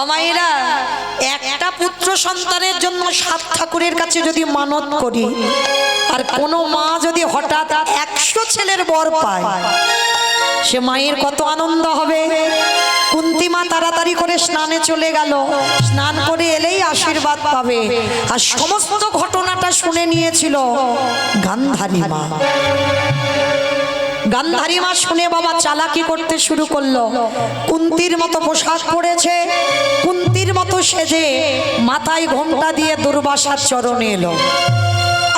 মায়েরা, একটা পুত্র সন্তানের জন্য 7 ঠাকুরের কাছে যদি মানত করি, আর কোনো মা যদি হঠাৎ 100 ছেলের বর পায়, সে মায়ের কত আনন্দ হবে। কুন্তী মা তাড়াতাড়ি করে স্নানে চলে গেল, স্নান করে এলেই আশীর্বাদ পাবে। আর সমস্ত ঘটনাটা শুনে নিয়েছিল গান্ধারী মা। গান্ধারী মা শুনে বাবা চালাকি করতে শুরু করলো। কুন্তির মতো পোশাক পরেছে, কুন্তির মতো সেজে মাথায় ঘোমটা দিয়ে দুর্বাসার চরণে এলো।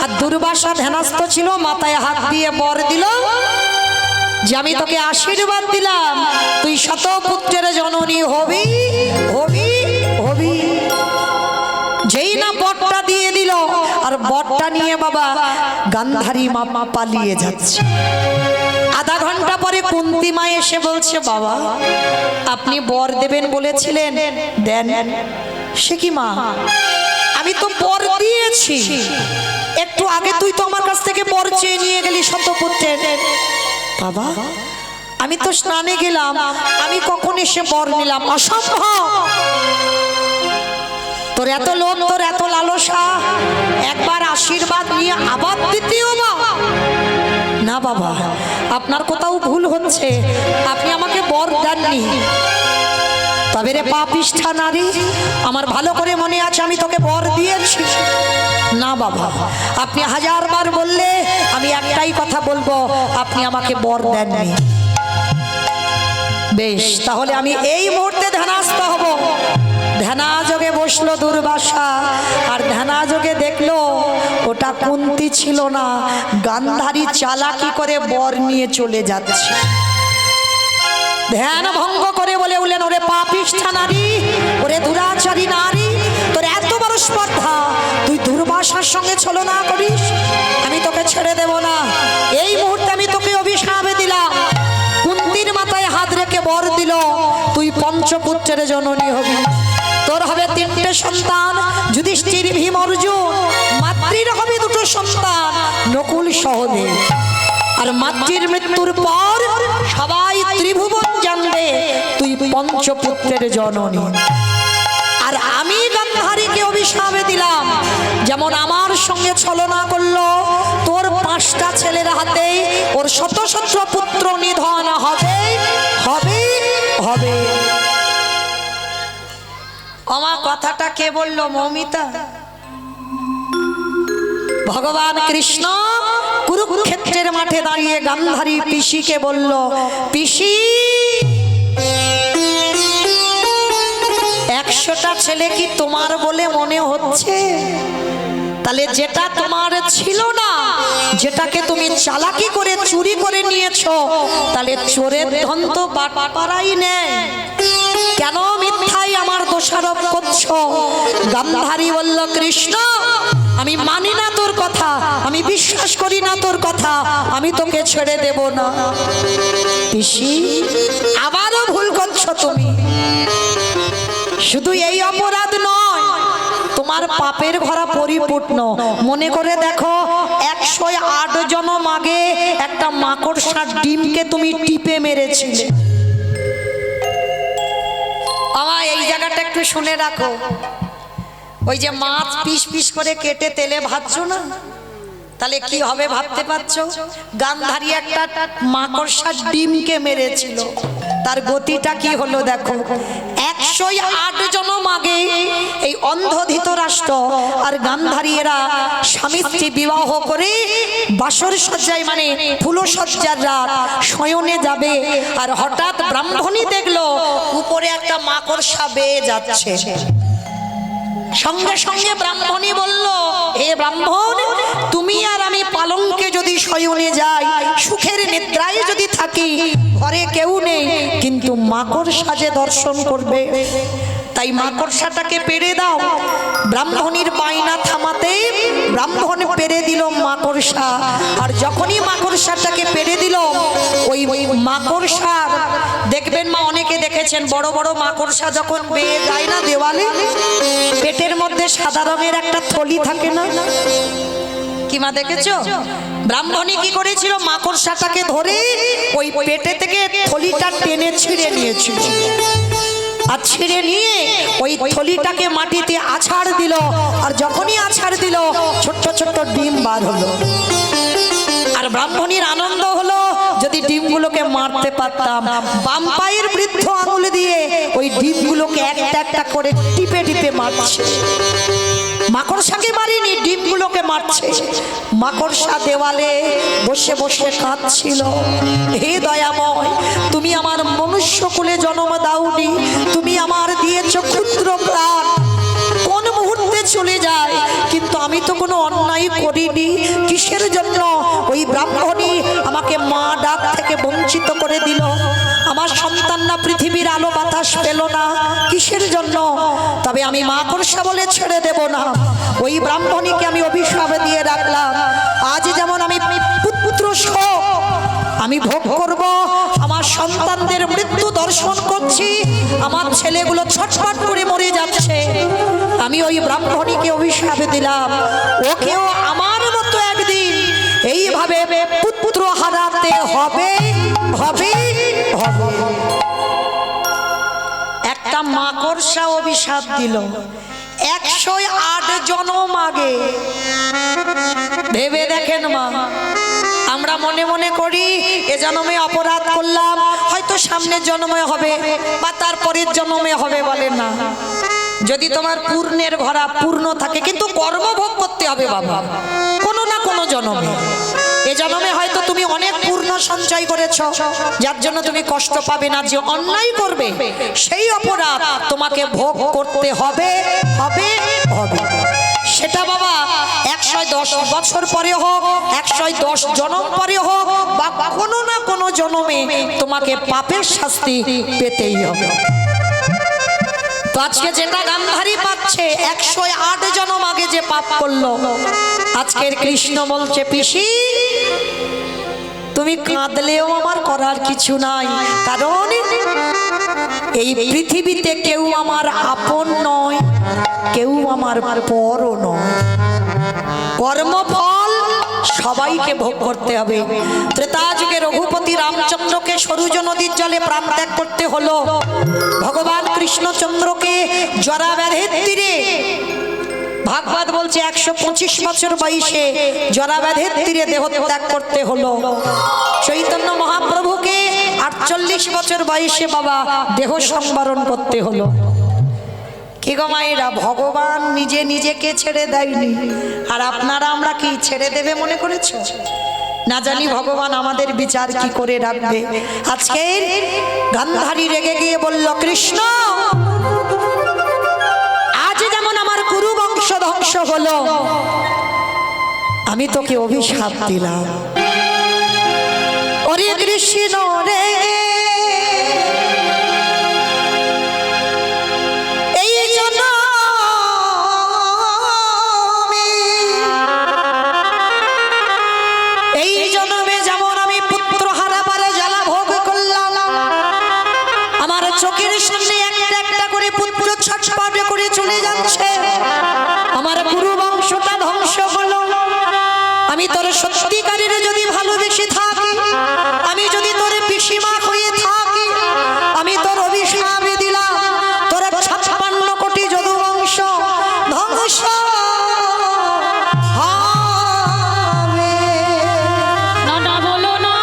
আর দুর্বাসা ধ্যানস্থ ছিল, মাথায় হাত দিয়ে বর দিল যে আমি তোকে আশীর্বাদ দিলাম, তুই শতপুত্রের জননী হবি হবি হবি। যেই না বরটা দিয়ে দিল, আর বরটা নিয়ে বাবা গান্ধারী মা পালিয়ে যাচ্ছে। আধা ঘন্টা পরে কুন্তী মা এসে বলছে, বাবা আপনি বর দেবেন বলেছিলেন, দেন। সে কি মা, আমি তো বর দিয়েছি, একটু আগে তুই তো আমার কাছ থেকে বর চেয়ে নিয়ে গেলি শতপুত্রের। বাবা আমি তো স্নানে গেলাম, আমি কখন এসে বর নিলাম? অসম্ভব, তোর এত লোভ, তোর এত লালসা, একবার আশীর্বাদ নিয়ে আবার দ্বিতীয় না। বাবা আপনার কোথাও ভুল হচ্ছে, আপনি আমাকে বর দেননি। তবে রে পাপিষ্ঠা নারী, আমার ভালো করে মনে আছে আমি তোকে বর দিয়েছি। না বাবা, আপনি 1000 বার বললে আমি একটাই কথা বলবো, আপনি আমাকে বর দেননি। বেশ, তাহলে আমি এই মুহূর্তে ধ্যানস্থ হব। ধ্যানাযোগে বসলো দুর্বাসা, আর ধ্যানাযোগে দেখলো ওটা কুন্তী ছিল না, গান্ধারী চালাকি করে বর নিয়ে চলে যাচ্ছে। ধ্যান ভঙ্গ করে বলে উঠলেন, ওরে পাপিষ্ঠা নারী, ওরে দুরাচারী নারী, তোর এত বড় স্পর্ধা, তুই দুর্বাসার সঙ্গে ছলনা করিস, আমি তোকে ছেড়ে দেব না। এই মুহূর্তে আমি তোকে অভিশাপ দিলাম। কুন্তীর মাথায় হাত রেখে বর দিল, তুই পঞ্চপুত্রের জননী হবি। তোর হবে 3টে সন্তান, যুধিষ্ঠির, ভীম, অর্জুন। মাতৃর হবে 2টো সন্তান, নকুল, সহদেব। আর মাতৃর মৃত্যুর পর সবাই ত্রিভুবন জানবে তুই পঞ্চপুত্রের জননী। আর আমি গান্ধারীকে অভিশাপ দিলাম, যেমন আমার সঙ্গে ছলনা করলো, তোর 5টা ছেলের হাতে ওর শত শত পুত্র নিধন হবে হবে হবে। আমার কথাটা কে বললো? মৌমিতা। ভগবান কৃষ্ণ কুরুক্ষেত্রের মাঠে দাঁড়িয়ে গান্ধারী পিসিকে বলল, পিসি 100টা ছেলে কি তোমার বলে মনে হচ্ছে? তাহলে যেটা তোমার ছিল না, যেটাকে তুমি চালাকি করে চুরি করে নিয়েছো, তাহলে চোরের ধন তো বাটপাড়াই নেয়, কেন মিথ্যাই আমার দোষারোপ করছো? গান্ধারী বলল, কৃষ্ণ আমি মানি না তোর কথা, আমি বিশ্বাস করি না তোর কথা, আমি তোকে ছেড়ে দেব না। পিসি আবারও ভুল করছো তুমি, শুধু এই অপরাধ নয়, তোমার পাপের ভরা পরিপূর্ণ। মনে করে দেখো, 108 জনম আগে একটা মাকড়সার ডিমকে তুমি টিপে মেরেছিলে। আমার এই জায়গাটা একটু শুনে রাখো, ওই যে মাছ পিস পিস করে কেটে তেলে ভাজছো না, তাহলে কি হবে ভাবতে পারছো? গান্ধারী একটা মাকড়সার ডিমকে মেরেছিল, তার গতিটা কি হলো দেখো। 108 জনম আগে এই অন্ধ ধৃতরাষ্ট্র আর গান্ধারী এরা স্বামী স্ত্রী বিবাহ করে বাসর সজ্জায়, মানে ফুলসজ্জার রাত, শয়নে যাবে। আর হঠাৎ ব্রাহ্মণী দেখলো উপরে একটা মাকড়সা বেয়ে যাচ্ছে। সঙ্গে সঙ্গে ব্রাহ্মণী বলল, হে ব্রাহ্মণ, তুমি আর আমি পালঙ্কে যদি শয়নে যাই, সুখের নিদ্রায় যদি থাকি, ঘরে কেউ নেই, কিন্তু মাকড়সা যে দর্শন করবে, তাই মাকড়সাটাকে পেরে দাও। ব্রাহ্মণীর বায়না থামাতে ব্রাহ্মণ পেরে দিল মাকড়সা। আর যখনই মাকড়সাটাকে পেরে দিল, ওই মাকড়সার দেখবেন মা, অনেকে দেখেছেন বড় বড় মাকড়সা যখন বেয়ে যায় না দেওয়ালে, পেটের মধ্যে সাদা রঙের একটা থলি থাকে না, কি মা দেখেছো? ব্রাহ্মণী কি করেছিল? মাকড়সাটাকে ধরে ওই পেটে থেকে থলিটা টেনে ছিঁড়ে নিয়েছিল। আর ছিঁড়ে নিয়ে ওই থলিটাকে মাটিতে আছাড় দিল। আর যখনই আছাড় দিল ছোট্ট ছোট্ট ডিম বার হলো। আর ব্রাহ্মণীর আনন্দ হলো, যদি ডিমগুলোকে মারতে পারতাম। বাম পায়ের বৃদ্ধ আঙুল দিয়ে ওই ডিমগুলোকে একটা একটা করে টিপে টিপে মারছে। মাকড়সাকে মারিনি, ডিমগুলোকে মারছে। মাকড়সা দেওয়ালে বসে বসে কাঁদছিল, হে দয়াময়, তুমি আমার মনুষ্য কুলে জন্ম দাওনি, তুমি আমার দিয়েছ ক্ষুদ্র প্রাণ, কোন মুহূর্তে চলে যায়। কিন্তু আমি তো কোনো অন্যায় করিনি, কিসের জন্য ওই ব্রাহ্মণী আমাকে মা ডাক থেকে বঞ্চিত করে দিল? আমার সন্তানরা পৃথিবীর আলো বাতাস পেল না, কিসের জন্য? তবে আমি মাকড়সা বলে ছেড়ে দেব না। ওই ব্রাহ্মণীকে আমি অভিশাপ দিয়ে রাখলাম, আজ যেমন আমি পুত্র শোক আমি ভোগ করব, আমার সন্তানদের মৃত্যু দর্শন করছি, আমার ছেলেগুলো ছটফট করে মরে যাচ্ছে। আমি ওই ব্রাহ্মণীকে অভিশাপ দিলাম, ওকেও আমার মতো একদিন এইভাবে পুত্র হারাতে হবে হবে হবে। একটা মাকড়সা অভিশাপ দিল 108 জন্ম আগে। ভেবে দেখেন মা, আমরা মনে মনে করি এ জন্মে অপরাধ করলাম, হয়তো সামনের জন্মে হবে বা তারপরের জন্মে হবে, বলে না। যদি তোমার পূর্ণের ভরা পূর্ণ থাকে, কিন্তু কর্মভোগ করতে হবে বাবা, কোনো না কোনো জন্মে। এ জন্মে হয়তো তুমি অনেক পূর্ণ সঞ্চয় করেছো, যার জন্য তুমি কষ্ট পাবে না। যে অন্যায় করবে সেই অপরাধ তোমাকে ভোগ করতে হবে হবে হবে। সেটা বাবা 110 বছর পরে হোক, 110 জন্ম পরে হোক, বা কোনো না কোনো জন্মে তোমাকে পাপের শাস্তি পেতেই হবে। তো আজকে যেটা গান্ধারী পাচ্ছে 108 জন্ম আগে যে পাপ করলো, আজকের কৃষ্ণ বলছে, পিসি তুমি কাঁদলেও আমার করার কিছু নাই, কারণ এই পৃথিবীতে কেউ আমার আপন নয়, কেউ আমার পরও নয়। কর্মফল সবাইকে ভোগ করতে হবে। ত্রেতা যুগে রঘুপতি রামচন্দ্রকে সরুজ নদীর জলে প্রাণ ত্যাগ করতে হলো। ভগবান কৃষ্ণচন্দ্রকে জরা ব্যাধির তীরে, ভাগবত বলছে 125 বছর বয়সে জরা ব্যাধির তীরে দেহ ত্যাগ করতে হলো। চৈতন্য মহাপ্রভুকে 48 বছর বয়সে বাবা দেহ সংবরণ করতে হলো। কি গো মায়েরা, ভগবান নিজে নিজেকে ছেড়ে দেয়নি, আর আপনারা আমরা কি ছেড়ে দেবে মনে করেছো? না জানি ভগবান আমাদের বিচার কি করে রাখবে। আজকে গান্ধারী রেগে গিয়ে বলল, কৃষ্ণ আজ যেমন আমার কুরু বংশ ধ্বংস হলো, আমি তোকে অভিশাপ দিলাম। ওরে কৃষ্ণ রে, চোখের সামনে একটা একটা করে পুত্র ছটফট করে চলে যাচ্ছে, আমার পুরো বংশটা ধ্বংস হলো। আমি তোর সত্যিকারের যদি ভালোবেসে থাকি, আমি যদি তোর পিসিমা হয়ে থাকি, আমি তোর অভিশাপ দিলাম, তোর 56 কোটি যদু বংশ ধ্বংস হবে। না না বলো না,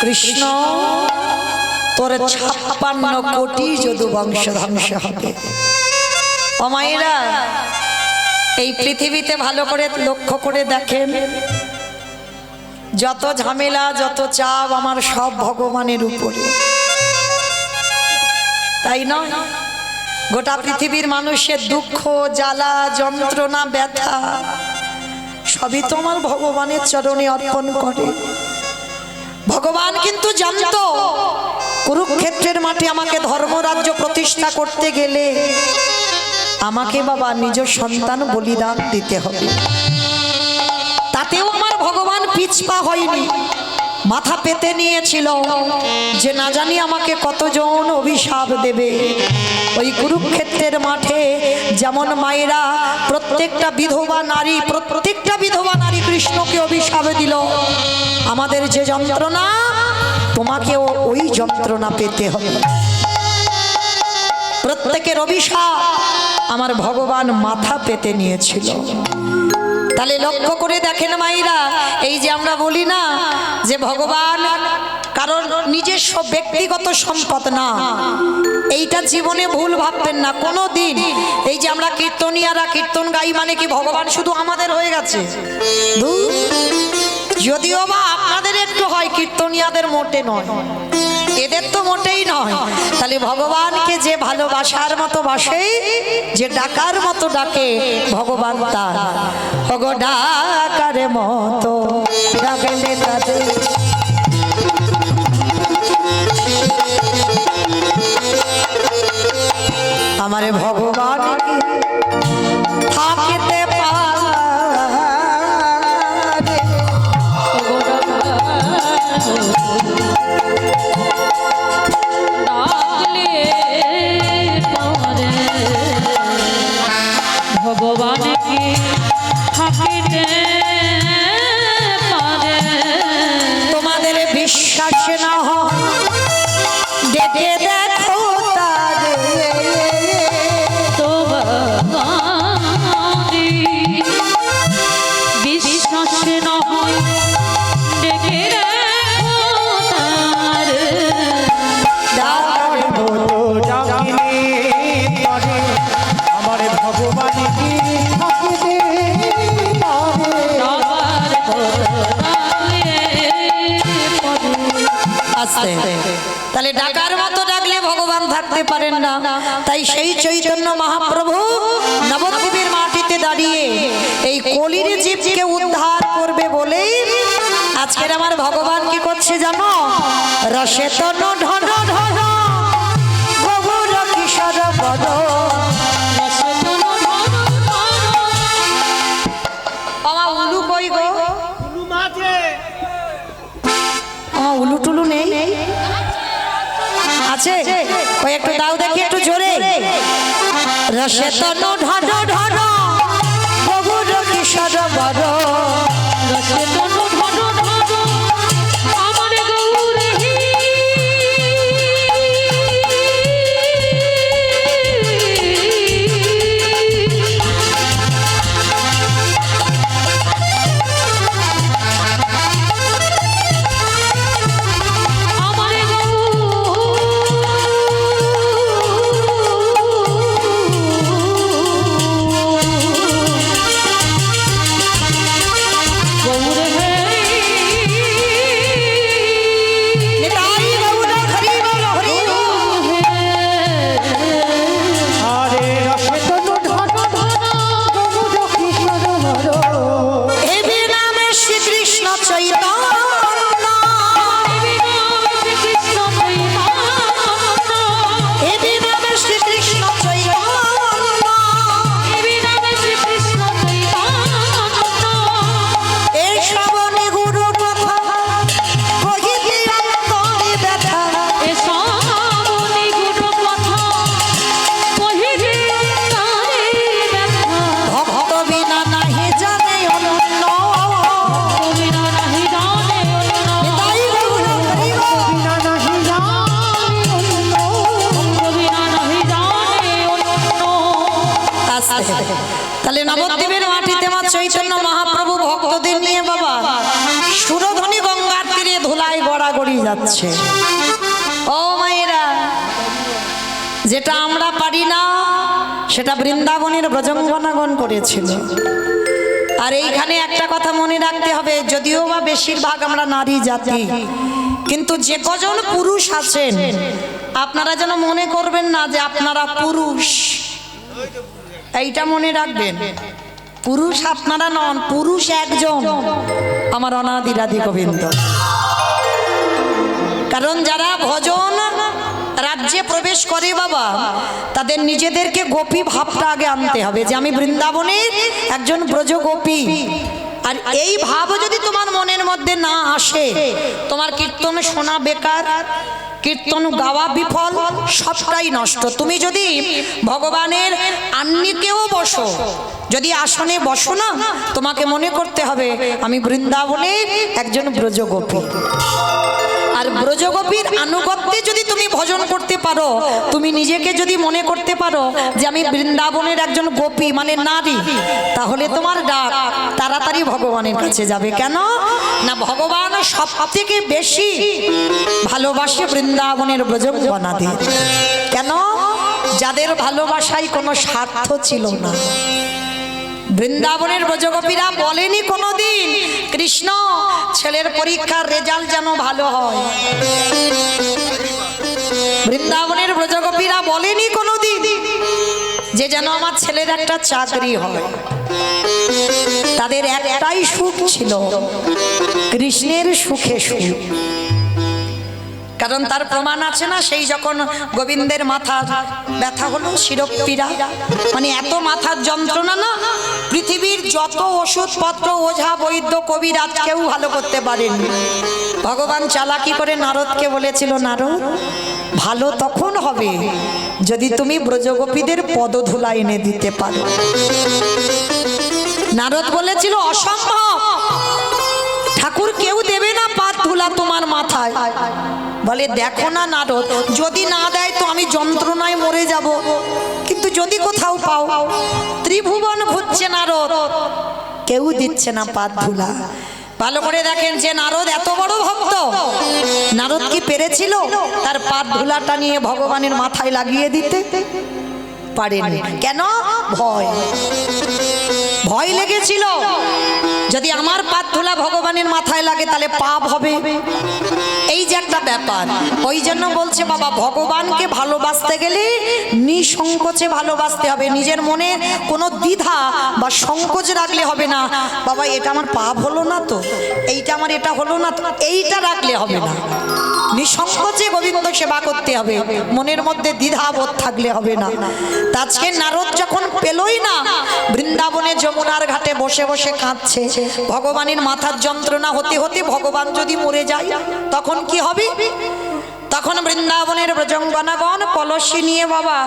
কৃষ্ণ তোর 56 কোটি যদু বংশ ধ্বংস হবে। ও মায়েরা, এই পৃথিবীতে ভালো করে লক্ষ্য করে দেখেন, যত ঝামেলা যত চাপ আমার সব ভগবানের উপরে, তাই নয়? গোটা পৃথিবীর মানুষের দুঃখ জ্বালা যন্ত্রণা ব্যথা সবই তো আমার ভগবানের চরণে অর্পণ করে। ভগবান কিন্তু জানতো কুরুক্ষেত্রের মাঠে আমাকে ধর্মরাজ্য প্রতিষ্ঠা করতে গেলে আমাকে বাবা নিজ সন্তান বলিদান দিতে হবে। তাতেও আমার ভগবান পিছপা হয়নি, মাথা পেতে নিয়েছিল যে না জানি আমাকে কতজন অভিশাপ দেবে। ওই কুরুক্ষেত্রের মাঠে যেমন মায়েরা প্রত্যেকটা বিধবা নারী কৃষ্ণকে অভিশাপ দিল, আমাদের যে যন্ত্রণা তোমাকেও ওই যন্ত্রণা পেতে হবে। প্রত্যেকের অভিশাপ আমার ভগবান মাথা পেতে নিয়েছিল। তাহলে লক্ষ্য করে দেখেন মাইরা, এই যে আমরা বলি না যে ভগবান কারণ নিজস্ব ব্যক্তিগত সম্পদ না, এইটা জীবনে ভুল ভাববেন না কোনো দিন। এই যে আমরা কীর্তনিয়ারা কীর্তন গাই মানে কি ভগবান শুধু আমাদের হয়ে গেছে? যদিও বা আপনাদের একটু হয়, কীর্তনিয়াদের মোটে নয়, এদের তো মোটেই নয়। তাহলে ভগবানকে যে ভালোবাসার মতো বাসে, যে ডাকার মতো ডাকে ভগবান তার ওগো ডাকার মতো ডাকলে তাদের আমার ভগবান থাকিতে পারে। ভগবান কি থাকিতে পারে? তোমাদের বিশ্বাস না হয় ডেকে দেখো তারে। তোমারি বিশ্বাস না হয় ডেকে দেখো তারে। ডাকার মতো ডাকিলে পারে আমার ভগবান কি থাকিতে পারে। সবার ডাকলে পারে। আসতে তাহলে ডাকার মতো ডাকলে ভগবান থাকতে পারেন না। তাই সেই চৈতন্য মহাপ্রভু নবদ্বীপের মাটিতে দাঁড়িয়ে এই কলির জীবকে উদ্ধার করবে বলেই আজকের আমার ভগবান কি করছে জানো? রসে তনু ঢন ঢন গভুর কিশোর বদ। আমার উলু কই গো? আমার উলু টুলু নেই? আছে? ওই একটু দাও দেখি একটু জোরে। রসে তনু ঢন ঢন গভুর কিশোর বদ। রসে তনু ঢন ঢন আমার গৌরে। আমার গৌরে হে। নিতাই গৌর হরি বল হরি বল। আরে রসে তনু ঢন ঢন গভুর কিশোর বদ। হে নামে শ্রীকৃষ্ণ চৈতন্য। কৃষ্ণ চৈতন্য। হে নামে শ্রীকৃষ্ণ চৈতন্য। শ্রীকৃষ্ণ চৈতন্য। এই শ্রাবণী গুরু কথা কহিতে অন্তরে ব্যথা। এসবনি গুরু কথা কহিলে তারে ব্যথা। ভক্ত বিনা নাহি জানে অনন্য। কবিরা নাহি জানে অন্য। নিতাই গৌর হরি বল। বিনা নাহি জানি অন্য। কবিরা নাহি জানে অন্য। আসতে তাহলে নবদ্বীপের মাটিতে আমার চৈতন্য মহাপ্রভু ভক্তদের নিয়ে বাবা সুরধ্বনি গঙ্গার তীরে ধুলায় গড়াগড়ি যাচ্ছে। ও মায়েরা, যেটা আমরা পারি না সেটা বৃন্দাবনের ব্রজঙ্গনাগণ করেছিল। আর এইখানে একটা কথা মনে রাখতে হবে, যদিও বা বেশিরভাগ আমরা নারী জাতি, কিন্তু যে কজন পুরুষ আছেন আপনারা যেন মনে করবেন না যে আপনারা পুরুষ। এইটা মনে রাখবেন, পুরুষ আপনারা নন, পুরুষ একজন আমার অনাদিরাদি গোবিন্দ। কারণ যারা ভজন রাজ্যে প্রবেশ করে বাবা, তাদের নিজেদেরকে গোপী ভাবটা আগে আনতে হবে যে আমি বৃন্দাবনের একজন ব্রজ গোপী। আর এই ভাব যদি তোমার মনের মধ্যে না আসে, তোমার কীর্তন শোনা বেকার, কীর্তন গাওয়া বিফল, সবটাই নষ্ট। তুমি যদি ভগবানের আন্নিকেও বসো, যদি আসনে বসো না, তোমাকে মনে করতে হবে আমি বৃন্দাবনের একজন ব্রজগোপী। আর ব্রজগোপীর আনুগত্যে যদি তুমি ভজন করতে পারো, তুমি নিজেকে যদি মনে করতে পারো যে আমি বৃন্দাবনের একজন গোপী মানে নারী, তাহলে তোমার ডাক তাড়াতাড়ি ভগবানের কাছে যাবে। কেন না, ভগবান সব থেকে বেশি ভালোবাসে বৃন্দাবনের ব্রজবনাদের। কেন? যাদের ভালোবাসায় কোনো স্বার্থ ছিল না। বৃন্দাবনের ব্রজগোপীরা বলেনি কোনোদিন কৃষ্ণ ছেলের পরীক্ষার রেজাল্ট যেন ভালো হয়। বৃন্দাবনের ব্রজগোপীরা বলেনি কোনোদিন যে যেন আমার ছেলের একটা চাকরি হয়। তাদের একটাই সুখ ছিল, কৃষ্ণের সুখে সুখ। কারণ তার প্রমাণ আছে না, সেই যখন গোবিন্দের মাথার ব্যথা হলো, শিরোপীড়া, মানে এত মাথার যন্ত্রণা না, পৃথিবীর যত ওষুধপত্র ওঝা বৈদ্য কবিরাজ কেউ ভালো করতে পারেনি। ভগবান চালাকি করে নারদকে বলেছিল, নারদ ভালো তখন হবে যদি তুমি ব্রজগোপীদের পদধূলা এনে দিতে পারো। নারদ বলেছিল অসম্ভব, ঠাকুর কেউ দেবে না পাত ধুলা তোমার মাথায়। বলে দেখো না নারদ, যদি না দেয় তো আমি যন্ত্রণায় মরে যাব, কিন্তু যদি কোথাও পাও। ত্রিভুবন ঘুরছে নারদ, কেউ দিচ্ছে না পাত ধুলা। ভালো করে দেখেন যে নারদ এত বড় ভক্ত, নারদ কি পেরেছিল তার পাত ধুলাটা নিয়ে ভগবানের মাথায় লাগিয়ে দিতে? পারেনি। কেন? ভয়, ভয় লেগেছিল যদি আমার পাত ধুলা ভগবানের মাথায় লাগে তাহলে পাপ হবে, এই যে একটা ব্যাপার। ওই জন্য বলছে বাবা, ভগবানকে ভালোবাসতে গেলে নিঃসংকোচে ভালোবাসতে হবে। নিজের মনে কোনো দ্বিধা বা সংকোচ রাখলে হবে না। বাবা এটা আমার পাপ হলো না তো, এইটা আমার এটা হলো না তো, এইটা রাখলে হবে না। নিঃসংকোচে গোবিন্দ সেবা করতে হবে, মনের মধ্যে দ্বিধাবোধ থাকলে হবে না। আজকে নারদ যখন পেলই না, বৃন্দাবনে যমুনার ঘাটে বসে বসে কাঁদছে, ভগবানের মাথার যন্ত্রণা হতে হতে ভগবান যদি মরে যায় তখন কি হবে? তখন বৃন্দাবনের ব্রজঙ্গনাগণ কলসি নিয়ে বাবা,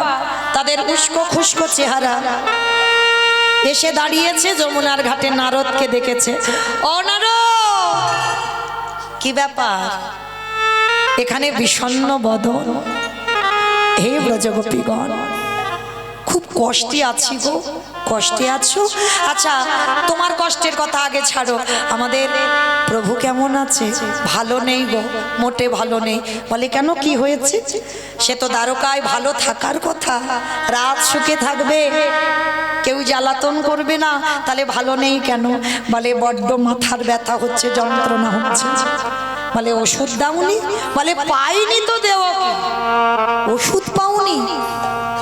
তাদের উস্কো খুস্কো চেহারা এসে দাঁড়িয়েছে যমুনার ঘাটে, নারদকে দেখেছে। ও নারদ, কি ব্যাপার এখানে বিষণ্ণ বদন? হে ব্রজগোপীগণ, খুব কষ্টে আছি গো। কষ্টে আছো? আচ্ছা তোমার কষ্টের কথা আগে ছাড়ো, আমাদের প্রভু কেমন আছে? ভালো নেই গো, মোটে ভালো নেই। বলে কেন, কি হয়েছে? সে তো দ্বারকায় ভালো থাকার কথা, রাত সুখে থাকবে, কেউ জ্বালাতন করবে না, তাহলে ভালো নেই কেন? বলে বড্ড মাথার ব্যথা হচ্ছে, যন্ত্রণা হচ্ছে। বলে ওষুধ দাওনি? বলে পাইনি তো, দেও ওষুধ পাওনি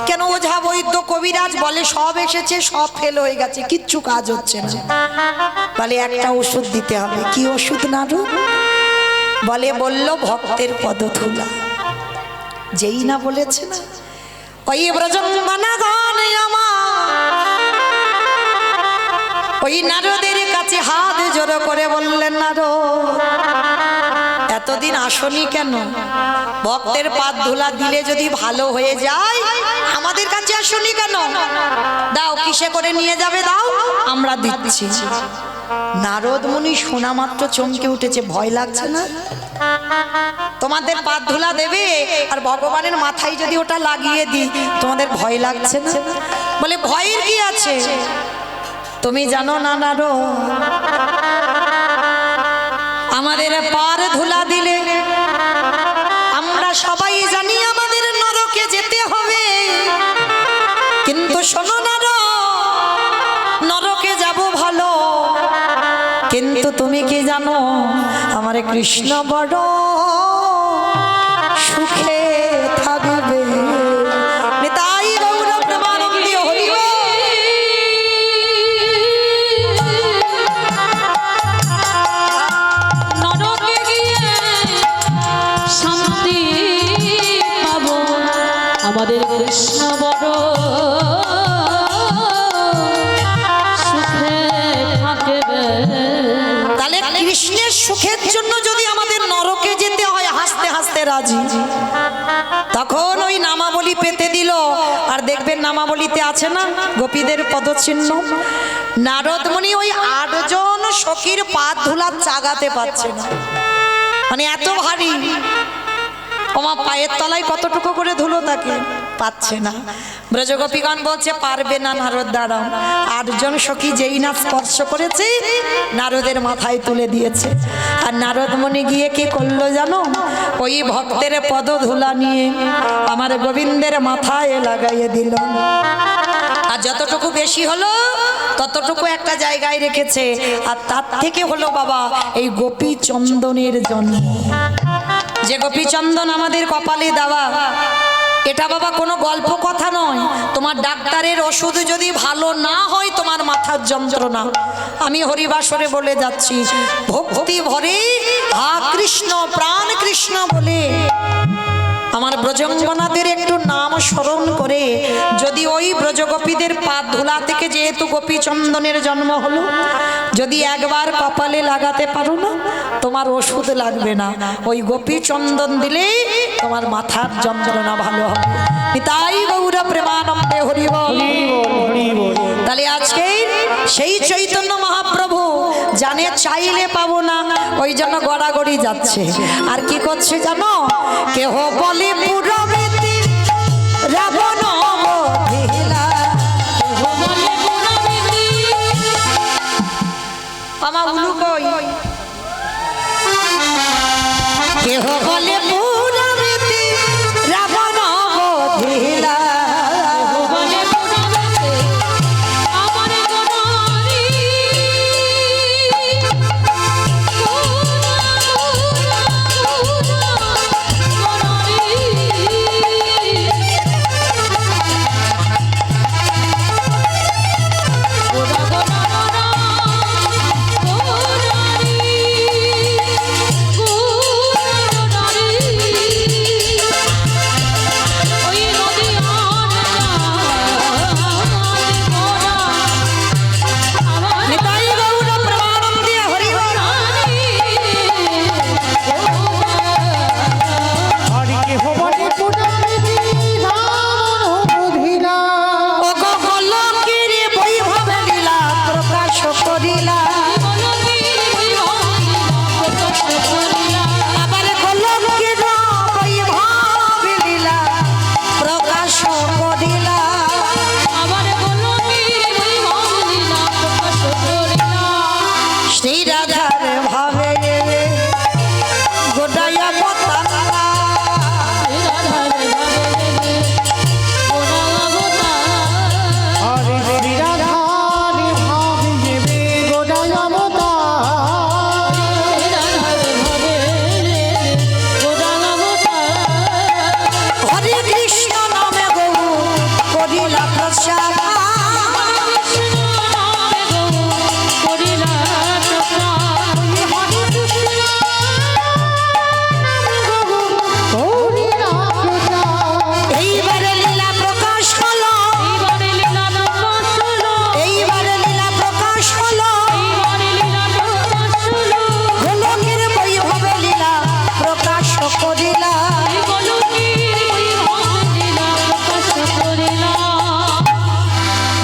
কেন? ওঝা বৈদ্য কবিরাজ বলে সব এসেছে, সব ফেল হয়ে গেছে, কিচ্ছু কাজ হচ্ছে না। বলে একটা ওষুধ দিতে হবে। কি ওষুধ নারদ? বলে বলল ভক্তের পদধূলা। যেই না বলেছে না, ওই ব্রজঙ্গনাগণ ওই নারদের কাছে হাত জোড়ো করে বললেন, নারদ এতদিন আসনি কেন? ভক্তের পাদ ধুলা দিলে যদি ভালো হয়ে যায়, আমাদের কাছে আসনি কেন? দাও, কিসে করে নিয়ে যাবে দাও, আমরা দিচ্ছি। নারদ মুনি শোনা মাত্র চমকে উঠেছে। ভয় লাগছে না? তোমাদের পাদ ধুলা দেবে আর ভগবানের মাথায় যদি ওটা লাগিয়ে দিই, তোমাদের ভয় লাগছে না? বলে ভয়ের কি আছে? তুমি জানো না নারদ, আমাদের পার ধুলা দিলে আমরা সবাই জানি আমাদের নরকে যেতে হবে। কিন্তু শোনো নারদ, নরকে যাব ভালো, কিন্তু তুমি কি জানো আমার কৃষ্ণ বড় সুখে থাকবে। তাই গৌর প্রেমানন্দী হরি বল। নরকে গিয়ে আমাদের কৃষ্ণ বড় সুখে থাকবে। তাহলে কৃষ্ণের সুখের জন্য যদি আমাদের নরকে যেতে হয় হাসতে হাসতে রাজি, তখন ওই নামাবলী পেতে দিল। আর দেখবেন নামাবলীতে আছে না গোপীদের পদচিহ্ন। নারদমণি ওই 8 জন সখীর পা ধুলা চাগাতে পারছে না, মানে এত ভারী। ওমা পায়ের তলায় কতটুকু করে ধুলো তাকে পাচ্ছে না। ব্রজগোপীগণ বলছে পারবে না নারদ, দাঁড়াও। 8 জন সখী যেই না স্পর্শ করেছে নারদের মাথায় তুলে দিয়েছে। আর নারদমণি গিয়ে কি করলো জানো? ওই ভক্তের পদ ধুলা নিয়ে আমার গোবিন্দের মাথায় লাগাইয়ে দিল। আর যতটুকু বেশি হলো ততটুকু একটা জায়গায় রেখেছে। আর তার থেকে হলো বাবা এই গোপী চন্দনের জন্য। যে গোপী চন্দন আমাদের কপালে দেওয়া, এটা বাবা কোনো গল্প কথা নয়। তোমার ডাক্তারের ওষুধ যদি ভালো না হয়, তোমার মাথার যন্ত্রণা, আমি হরিবাসরে বলে যাচ্ছি, ভক্তি ভরে হা কৃষ্ণ প্রাণ কৃষ্ণ বলে আমার ব্রজঙ্গনাদের একটু নাম স্মরণ করে যদি ওই ব্রজগোপীদের পা ধুলা থেকে যেহেতু গোপী চন্দনের জন্ম হলো, যদি একবার কপালে লাগাতে পারো না, তোমার ওষুধ লাগবে না। ওই গোপী চন্দন দিলে তোমার মাথার যন্ত্রণা ভালো হবে। তাই গৌর প্রেমানন্দে হরি বল। তাহলে আজকে সেই চৈতন্য মহাপ্রভু জানে চাইলে পাবো না, ওই জন্য গড়াগড়ি যাচ্ছে। আর কি করছে জানো? কেহ বলে পুরবীতি রাবণ বধিলা। আমার উলু কই? কেহ বলে পুরবীতি রাবণ বধিলা।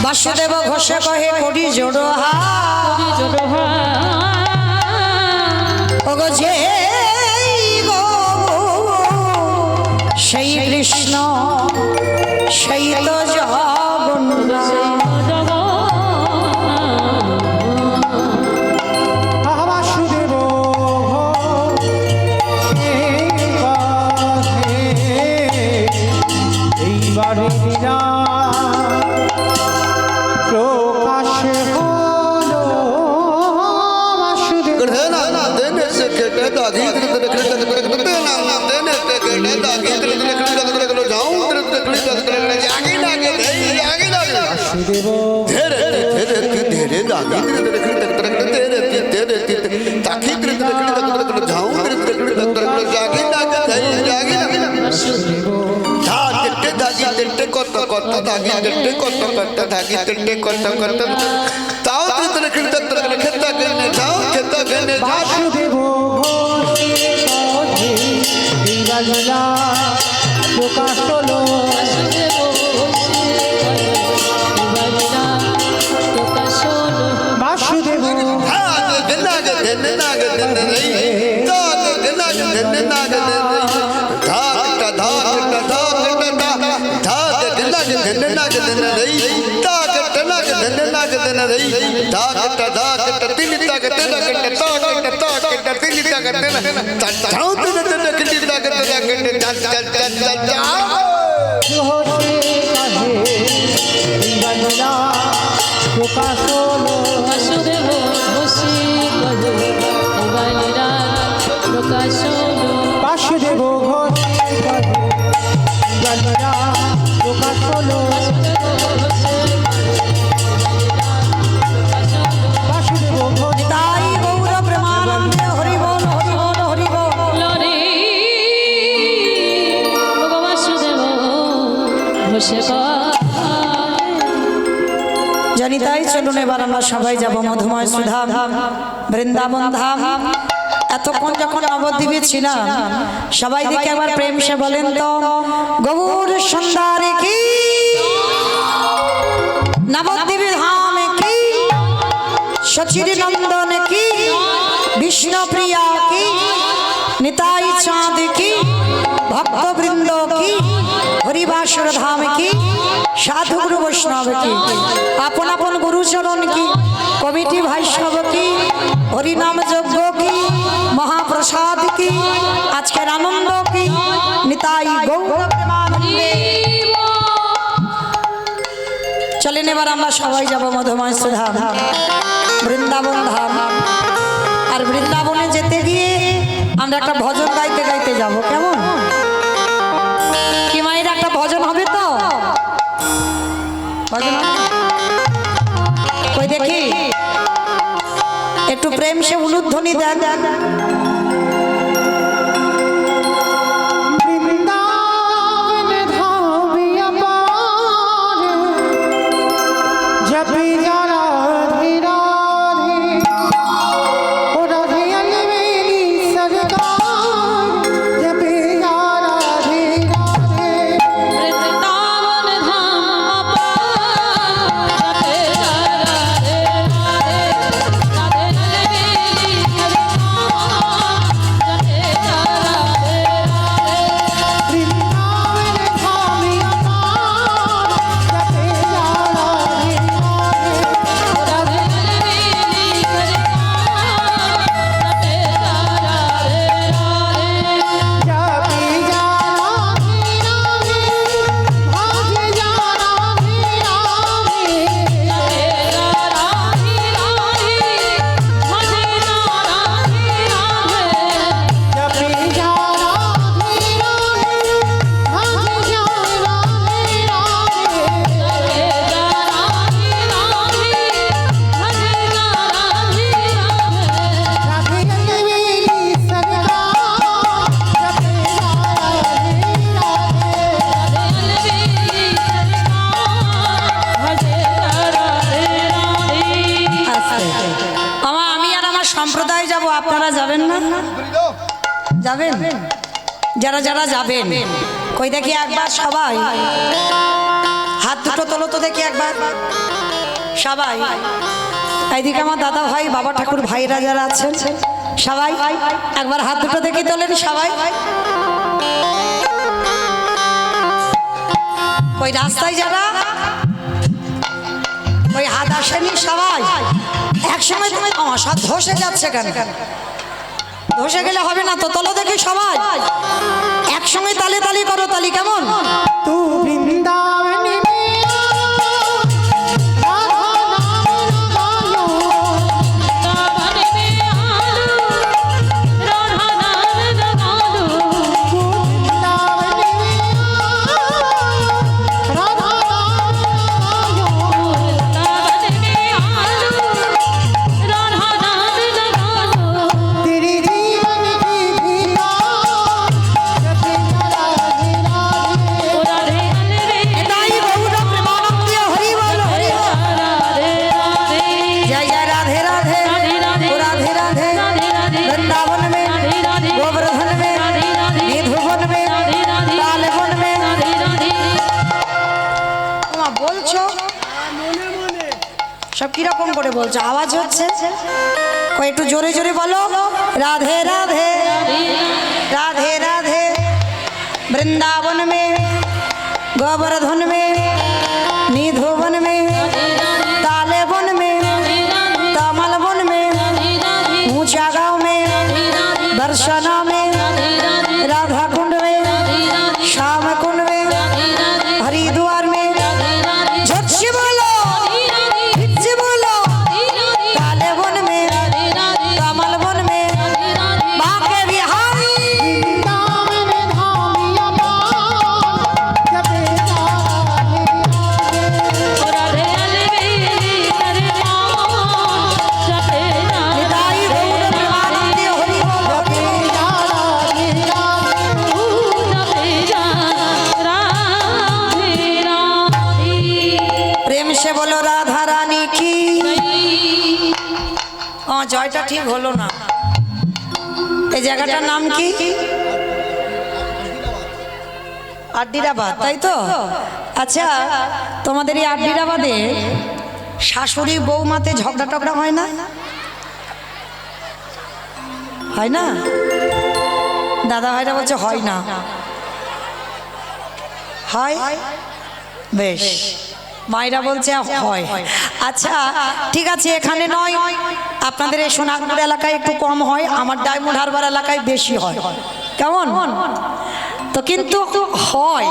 বাসুদেব ঘোষে কহে করি জোড়ো ওগো যে গো সেই কৃষ্ণ সেই তো জগন্নাথ। বাসুদেব এইবারে প্রকাশ হলো বাসুদেব। जाऊं করতে করতে থাকি টেটে করতে করতে থাকি টেটে করতে করতে তাও তোরে খেতে তোরে খেতে গেনে যাও খেতে গেনে যাও বাসুদেব ঘোষে পথে লীলা প্রকাশ হলো বাসুদেব ঘোষে কাহে লীলা প্রকাশ হলো বাসুদেব ঘোষে কাহে লীলা প্রকাশ হলো বাসুদেব ঘোষে তাই গৌর প্রেমানন্দে হরি বল হরি বল হরি বল। জানি তাই চলুন এবার আমরা সবাই যাব মধুময় সুধা বৃন্দাবন ধাম। এতক্ষণ যখন নবদ্বীপে ছিলাম সবাই দিকে একবার প্রেম সে বলেন তো গৌর সুন্দর কি নবদ্বীপে ধাম কি সচির নন্দন কি বিষ্ণু প্রিয়া কি নিতাই চাঁদ কি ভক্তবৃন্দ কি হরিবাসর ধাম কি সাধু গুরু বৈষ্ণব কি আপন আপন গুরুচরণ কি কমিটি বৈষ্ণব কি হরিনাম যজ্ঞ কি মহাপ্রসাদ কি আজকের আনন্দ কি নিতাই গৌর প্রেমানন্দে। চলেন এবার আমরা সবাই যাব মধুময় সুধা বৃন্দাবন ধাম। আর বৃন্দাবনে যেতে গিয়ে আমরা একটা ভজন গাইতে গাইতে যাব, কেমন কি মায়ের একটা ভজন হবে তো? ভজন হবে? কই দেখি একটু প্রেম সে উলুধ্বনি দেন। বৃন্দাবন ধামিয়া পারে জপি যা রাধে রাধে ও রাধে अलवेली सरकार जपि जा राधे राधे বৃন্দাবন ধামিয়া পারে জপি যা রাধে রাধে जपि जा राधे राधे भज जा राधे राधे जपि जा राधे राधे भज जा राधे राधे राधे अलवेली सरकार जपि जा राधे राधे আমি আর আমার সম্প্রদায় যাব, আপনারা যাবেন না? যাবেন? যারা যারা যাবেন কই দেখি একবার সবাই হাত দুটো তোলো তো দেখি একবার সবাই। এইদিকে আমার দাদা ভাই বাবা ঠাকুর ভাইরা যারা আছেন সবাই একবার হাত দুটো দেখি তোলেন সবাই। ওই রাস্তায় যারা ওই হাত আসেনি সবাই একসময় তুমি আমার সব ধসে যাচ্ছে কেন? ধসে গেলে হবে না তো, তোলো দেখি সবাই একসঙ্গে তালে তালি করো, তালি কেমন? तू वृंदावन में राधा नाम लगायो तू वृंदावन में राधा नाम लगायो तेरे जीवन की भीगा जपे जा राधे राधे বলছো সব কিরকম করে বলছো, আওয়াজ হচ্ছে, একটু জোরে জোরে বলো। রাধে রাধে राधे राधे वृंदावन में गोवर्धन में निधुवन में ताले वन में तामल वन में ऊंचा गांव में दर्शना में राधा कुंड में श्याम कुंड में हरिद्वार में झट बोलो हिच बोलो ताले वन में तामल वन में बाके बिहारी निताई गौर प्रेमानंदे हरि प्रेम से बोलो राधा रानी की। জয়টা ঠিক হলো না। এই জায়গাটার নাম কি? আড্ডিরাবাদ, তাই তো? আচ্ছা, তোমাদের এই আড্ডিরাবাদে শাশুড়ি বৌমাতে ঝগড়া টগড়া হয় না? হয় না? দাদা ভাইরা বলছে হয় না। হয়? বেশ, মায়েরা বলছে হয়। আচ্ছা ঠিক আছে, এখানে নয়, আপনাদের এই সোনারপুর এলাকায় একটু কম হয়, আমার ডায়মন্ড হারবার এলাকায় বেশি হয়। কেমন? তো কিন্তু হয়,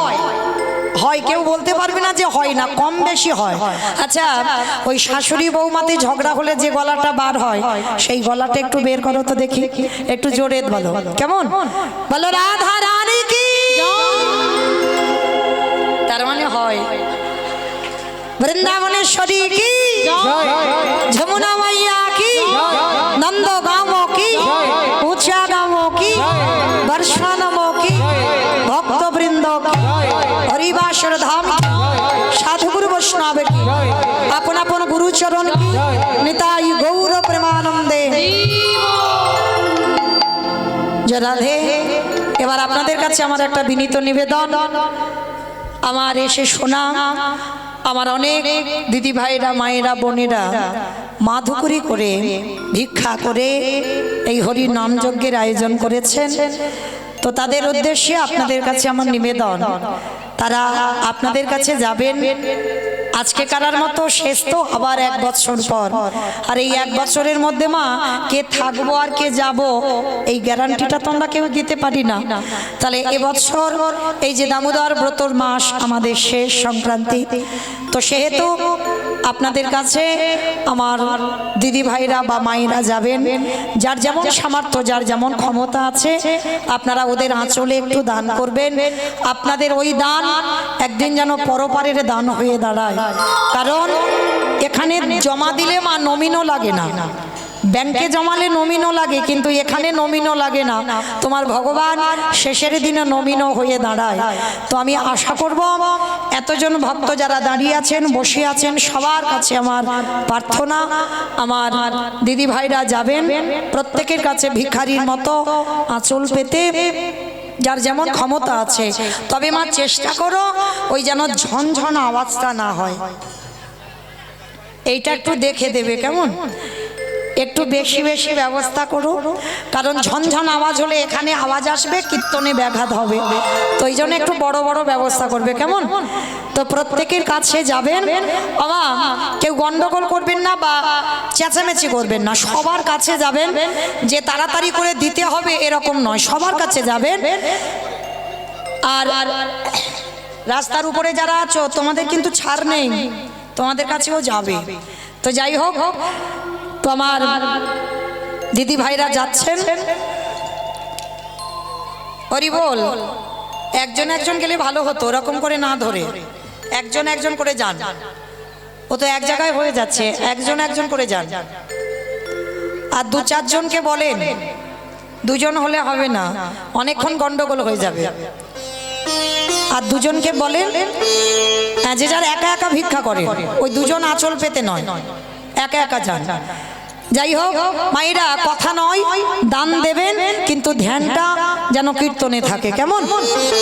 হয়, কেউ বলতে পারবে না যে হয় না, কম বেশি হয়। আচ্ছা, ওই শাশুড়ি বৌমাতে ঝগড়া হলে যে গলাটা বার হয়, সেই গলাটা একটু বের করো তো দেখি, একটু জোরে বলো। কেমন? বলো রাধা রানী কি। তার মানে হয়। वृंदावनेश्वरी की, जमुना मैया की, नंदो गांवों की, ऊंचा गांवों की, वर्षानमों की, भक्त वृंदों की, हरिवासर धाम की, साधु गुरु वैष्णव की, अपन अपन गुरु चरण की, निताई गौर प्रेमानंदे। जय राधे। এবার আপনাদের কাছে আমার একটা বিনীত নিবেদন, আমার এসে শোনা আমার অনেক দিদি ভাইরা, মায়েরা, বোনেরা মাধুকরী করে ভিক্ষা করে এই হরি নাম যজ্ঞের আয়োজন করেছেন। তো তাদের উদ্দেশ্যে আপনাদের কাছে আমার নিবেদন, তারা আপনাদের কাছে যাবেন আজকে কারার মতো, শেষ তো আবার 1 বছর পর। আর এই 1 বছরের মধ্যে মা কে থাকবো আর কে যাব, এই গ্যারান্টিটা তো আমরা কেউ দিতে পারি না। তাহলে এবছর এই যে দামোদর ব্রতর মাস আমাদের শেষ সংক্রান্তি, তো সেহেতু আপনাদের কাছে আমার দিদি ভাইরা বা মায়েরা যাবেন, যার যেমন সামর্থ্য, যার যেমন ক্ষমতা আছে, আপনারা ওদের আঁচলে একটু দান করবেন। আপনাদের ওই দান একদিন যেন পরপারের দান হয়ে দাঁড়ায়। কারণ এখানে জমা দিলে মা নমিনও লাগে না, ব্যাংকে জমালে নমিনও লাগে, কিন্তু এখানে নমিনও লাগে না। তোমার ভগবান শেষের দিনে নমিনও হয়ে দাঁড়ায়। তো আমি আশা করব এতজন ভক্ত যারা দাঁড়িয়ে আছেন, বসে আছেন, সবার কাছে আমার প্রার্থনা, আমার দিদি ভাইরা যাবেন, প্রত্যেকের কাছে ভিখারির মতো আঁচল পেতে যার যেমন ক্ষমতা আছে। তবে মা চেষ্টা করো ওই যেন ঝনঝন আওয়াজটা না হয়, এইটা একটু দেখে দেবে। কেমন? একটু বেশি বেশি ব্যবস্থা করো, কারণ ঝনঝন আওয়াজ হলে এখানে আওয়াজ আসবে, কীর্তনে ব্যাঘাত হবে। তো এই জন্য একটু বড় বড় ব্যবস্থা করবে। কেমন? তো প্রত্যেকের কাছে যাবেন, বাবা কেউ গন্ডগোল করবেন না বা চেঁচামেচি করবেন না, সবার কাছে যাবেন। যে তাড়াতাড়ি করে দিতে হবে এরকম নয়, সবার কাছে যাবেন। আর রাস্তার উপরে যারা আছো, তোমাদের কিন্তু ছাড় নেই, তোমাদের কাছেও যাবে। তো যাই হোক, তো আমার দিদি ভাইরা যাচ্ছেন, হরি বল। একজন একজন গেলে ভালো হতো, ওরকম করে না ধরে একজন একজন করে যান। ও তো এক জায়গায় হয়ে যাচ্ছে, একজন একজন করে যান। আর 2-4 জনকে বলেন, 2 জন হলে হবে না, অনেকক্ষণ গন্ডগোল হয়ে যাবে। আর 2 জনকে বলেন, যে যার একা একা ভিক্ষা করে, ওই 2 জন আঁচল পেতে নয়, একা একা যান। যাই হোক মায়েরা, কথা নয়, দান দেবেন, কিন্তু ধ্যানটা যেন কীর্তনে থাকে। কেমন?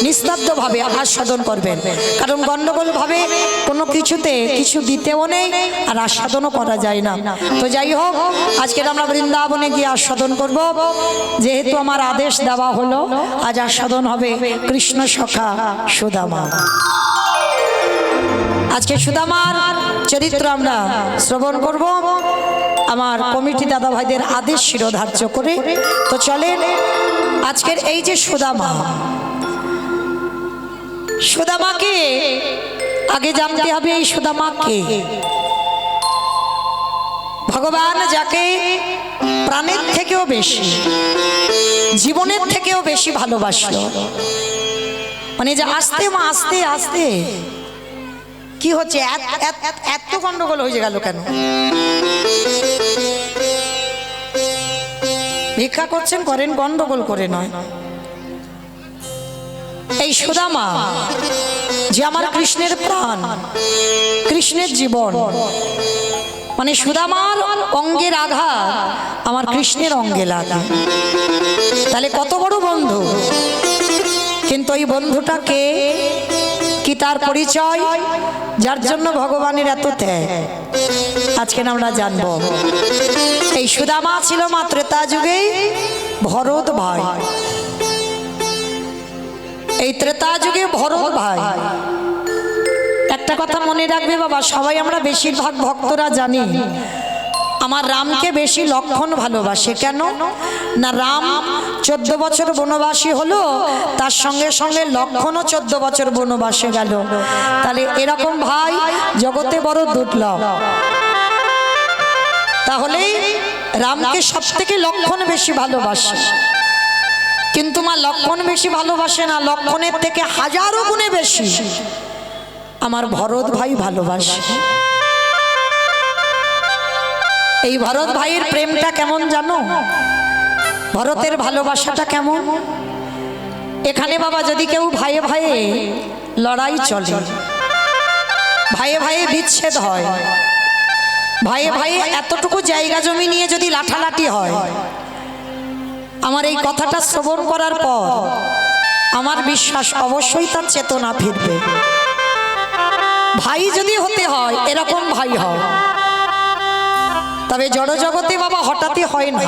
নিস্তব্ধ ভাবে আস্বাদন করবেন, কারণ গন্ডগোল ভাবে কোনো কিছুতে কিছু দিতেও নেই আর আস্বাদনও করা যায় না। তো যাই হোক, আজকের আমরা বৃন্দাবনে গিয়ে আস্বাদন করব, যেহেতু আমার আদেশ দেওয়া হলো। আজ আস্বাদন হবে কৃষ্ণ সখা সুদামা। আজকে সুদামার চরিত্র আমরা শ্রবণ করব আমার কমিটি দাদা ভাইদের আদেশ শিরোধার্য করে। তো চলেন, আজকের এই যে সুদামা, সুদামাকে আগে জানতে হবে। এই সুদামা কে? ভগবান যাকে প্রাণের থেকেও বেশি, জীবনের থেকেও বেশি ভালোবাসলো, মানে যে আস্তে মা আস্তে আস্তে কি হচ্ছে, এত গন্ডগোল হয়ে গেল কেন? ভিক্ষা করছেন, করেন, গন্ডগোল করে নয়। এই সুদামা যে আমার কৃষ্ণের প্রাণ, কৃষ্ণের জীবন, মানে সুদামার অঙ্গের আঘাত আমার কৃষ্ণের অঙ্গে লাগে। তাহলে কত বড় বন্ধু! কিন্তু এই বন্ধুটাকে কি তার পরিচয়, যার জন্য ভগবানের এত ত্যাগ, আজকে আমরা জানবো। এই সুদামা ছিল মা ত্রেতা যুগে ভরত ভাই। এই ত্রেতা যুগে ভরত ভাই, একটা কথা মনে রাখবে বাবা, সবাই আমরা বেশিরভাগ ভক্তরা জানি আমার রামকে বেশি লক্ষণ ভালোবাসে। কেন না, রাম 14 বছর বনবাসী হলো, তার সঙ্গে সঙ্গে লক্ষণও 14 বছর বনবাসে গেল। তাহলে এরকম ভাই জগতে বড় দুর্লভ। তাহলে রামকে সব থেকে লক্ষণ বেশি ভালোবাসে, কিন্তু মা লক্ষণ বেশি ভালোবাসে না, লক্ষণের থেকে হাজারো গুণে বেশি আমার ভরত ভাই ভালোবাসে। এই ভরত ভাইয়ের প্রেমটা কেমন জানো? ভরতের ভালোবাসাটা কেমন? এখানে বাবা যদি কেউ ভাইয়ে ভাইয়ে লড়াই চলে, ভাইয়ে ভাইয়ে বিচ্ছেদ হয়, ভাইয়ে ভাইয়ে এতটুকু জায়গা জমি নিয়ে যদি লাঠালাঠি হয়, আমার এই কথাটা শ্রবণ করার পর আমার বিশ্বাস অবশ্যই তার চেতনা ফিরবে। ভাই যদি হতে হয়, এরকম ভাই হয়, তবে জড় জগতে বাবা হঠাৎই হয় না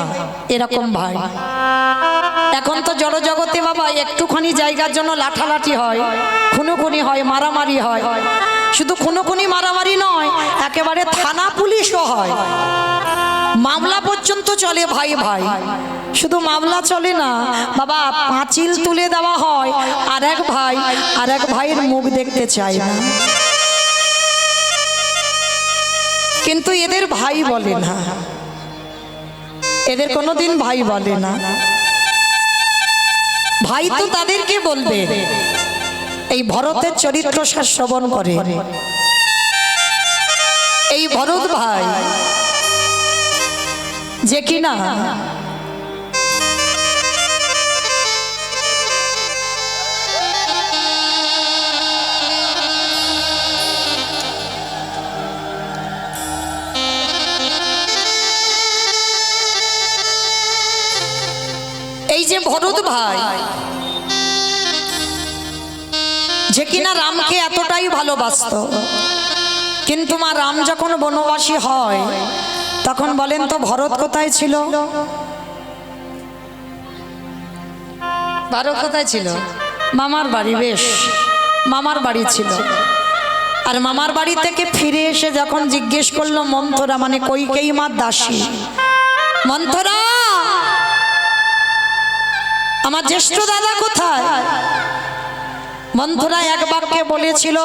এরকম ভাই। এখন তো জড় জগতে বাবা একটুখানি জায়গার জন্য লাঠালাঠি হয়, খুনোখুনি হয়, মারামারি হয়। শুধু খুনোখুনি মারামারি নয়, একেবারে থানা পুলিশও হয়, মামলা পর্যন্ত চলে ভাই ভাই। শুধু মামলা চলে না বাবা, পাঁচিল তুলে দেওয়া হয়, আর এক ভাই আর এক ভাইয়ের মুখ দেখতে চায় না। কিন্তু এদের ভাই বলে না, এদের কোনোদিন ভাই বলে না। ভাই তো তাদেরকে বলবে। এই ভরতের চরিত্র সার শ্রবণ করে এই ভরত ভাই, যে কিনা এই যে ভরত ভাই, যে কিনা রামকে এতটাই ভালোবাসতো, কিন্তু মা রাম যখন বনবাসী হয় তখন বলেন তো ভরত কোথায় ছিল? ভরত কোথায় ছিল? মামার বাড়ি। বেশ, মামার বাড়ি ছিল। আর মামার বাড়ি থেকে ফিরে এসে যখন জিজ্ঞেস করলো মন্থরা, মানে কইকেয়ী মার দাসী, মন্থরা আমার জ্যেষ্ঠ দাদা কোথায়? মন্থরা এক বাক্যে বলেছিল,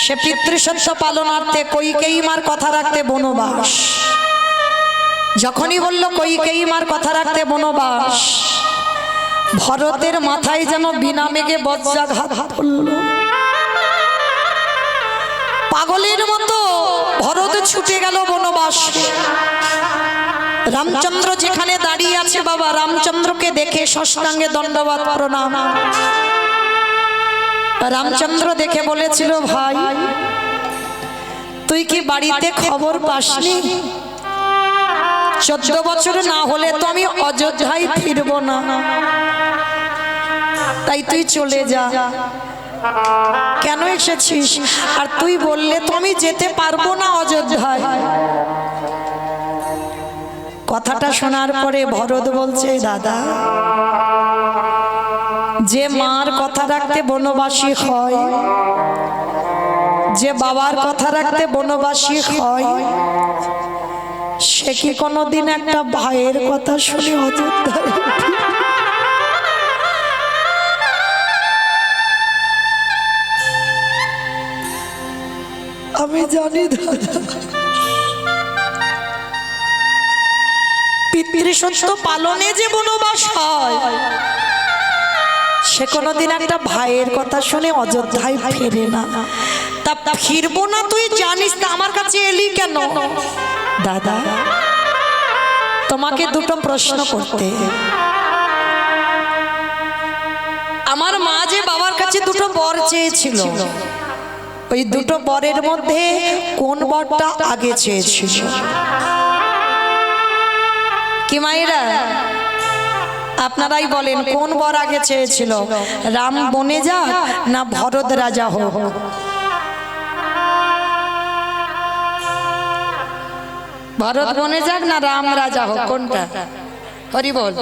সে পিতৃসত্য পালনার্থে কইকেয়ী মার কথা রাখতে বনবাস। যখনই বলল কইকেয়ী মার কথা রাখতে বনবাস, ভরতের মাথায় যেন বিনা মেঘে বজ্রাঘাত পড়ল। পাগলের মতো ভরত ছুটে গেল বনবাস। রামচন্দ্র যেখানে দাঁড়িয়ে আছে বাবা, রামচন্দ্রকে দেখে ষষ্ঠাঙ্গে দণ্ডবত প্রণাম। রামচন্দ্র দেখে বলেছিল, ভাই তুই কি বাড়িতে খবর পাসনি? 14 বছর না হলে তো আমি অযোধ্যায় ফিরব না, তাই তুই চলে যা। কেন এসেছিস? আর তুই বললে তো আমি যেতে পারবো না অযোধ্যায়। কথাটা শোনার পরে ভরত বলছে, দাদা, যে মার কথা রাখতে বনবাসী হয়, যে বাবার কথা রাখতে বনবাসী হয়, সে কি কোনোদিন একটা ভাইয়ের কথা শুনে অযোধ্যায়? আমি জানি দাদা, পিতৃসত্য পালনে যে বনবাস হয়, সে কোনোদিন একটা ভাইয়ের কথা শুনে অযোধ্যায় ফেরে না। তা ফিরবো না তুই জানিস, তা আমার কাছে এলি কেন? দাদা, তোমাকে দুটো প্রশ্ন করতে। আমার মা যে বাবার কাছে দুটো বর চেয়েছিল, ওই দুটো বরের মধ্যে কোন বরটা আগে চেয়েছিল? কি মায়েরা, আপনারাই বলেন, কোন বর আগে চেয়েছিল? রাম বনে যাক না ভরত রাজা হোক? ভরত বনে যাক না রাম রাজা হোক, কোনটা? হরি বল।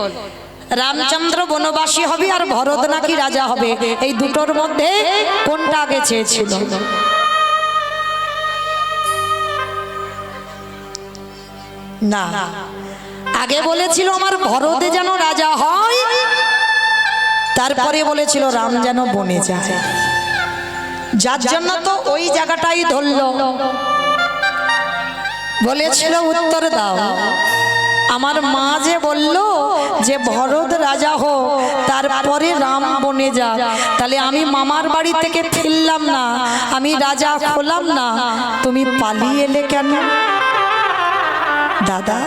রামচন্দ্র বনবাসী হবে আর ভরত নাকি রাজা হবে, এই দুটোর মধ্যে কোনটা আগে চেয়েছিল? না, আগে বলেছিল আমার ভরতে যেন রাজা হয়, তারপরে বলেছিল রাম যেন বনে যায়। যার জন্য তো ওই জায়গাটাই ধরলো, বলেছিল উত্তর দাও। আমার মা যে বলল যে ভরত রাজা হোক, তারপরে রাম বনে যা, তাহলে আমি মামার বাড়ি থেকে ফিরলাম না, আমি রাজা হলাম না, তুমি পালিয়ে এলে কেন? দাদা,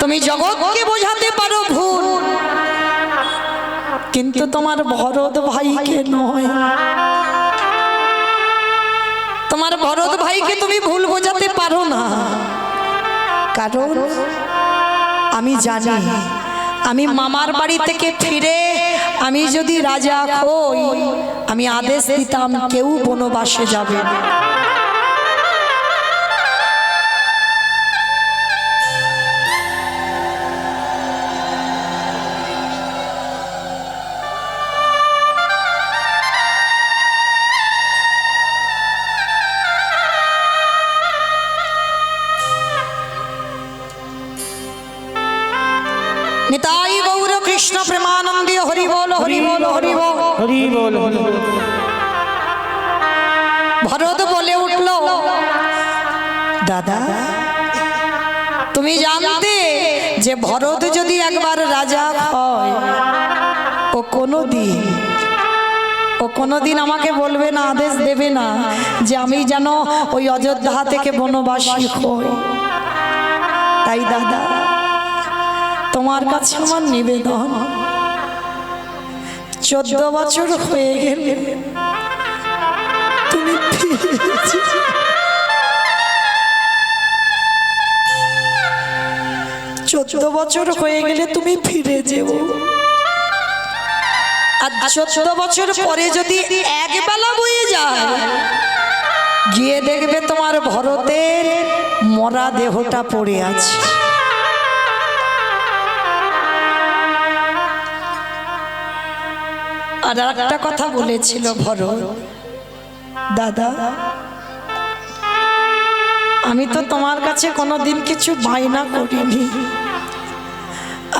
তুমি জগৎকে বোঝাতে পারো ভুল, কিন্তু তোমার ভরত ভাইকে নয়। তোমার ভরত ভাইকে তুমি ভুল বোঝাতে পারো না, কারণ আমি জানি আমি মামার বাড়ি থেকে ফিরে আমি যদি রাজা হই, আমি আদেশ দিতাম কেউ বনবাসে যাবে না। নিতাই গৌর কৃষ্ণ প্রেমানন্দে হরি বল হরি বল হরি বল হরি বল। ভরত বলে উঠল, দাদা, তুমি জানতে যে ভরত যদি একবার রাজা হয়, ও কোনোদিন আমাকে বলবে না, আদেশ দেবে না যে আমি যেন ওই অযোধ্যা থেকে বনবাসী হই। তাই দাদা, তোমার কাছে আমার নিবেদন, 14 বছর হয়ে গেলে তুমি 14 বছর হয়ে গেলে তুমি ফিরে যেও। আর 14 বছর পরে যদি এক বেলা বয়ে যায়, গিয়ে দেখবে তোমার ভরতের মরা দেহটা পড়ে আছে। আর একটা কথা বলেছিল ভরত, দাদা, আমি তো তোমার কাছে কোনোদিন কিছু বায়না করিনি,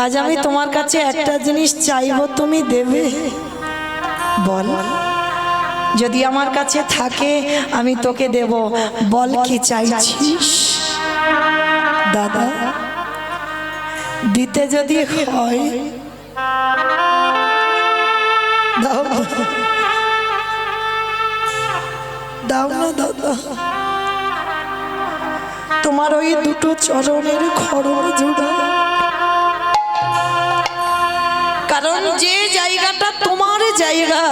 আজ আমি তোমার কাছে একটা জিনিস চাইবো, তুমি দেবে? বল, যদি আমার কাছে থাকে আমি তোকে দেব, বল কি চাইছিস? দাদা, দিতে যদি হয় দাও, দাও না দাদা, তোমার ওই দুটো চরণের খড়ম জোড়া। কারণ যে জায়গাটা তোমার জায়গা,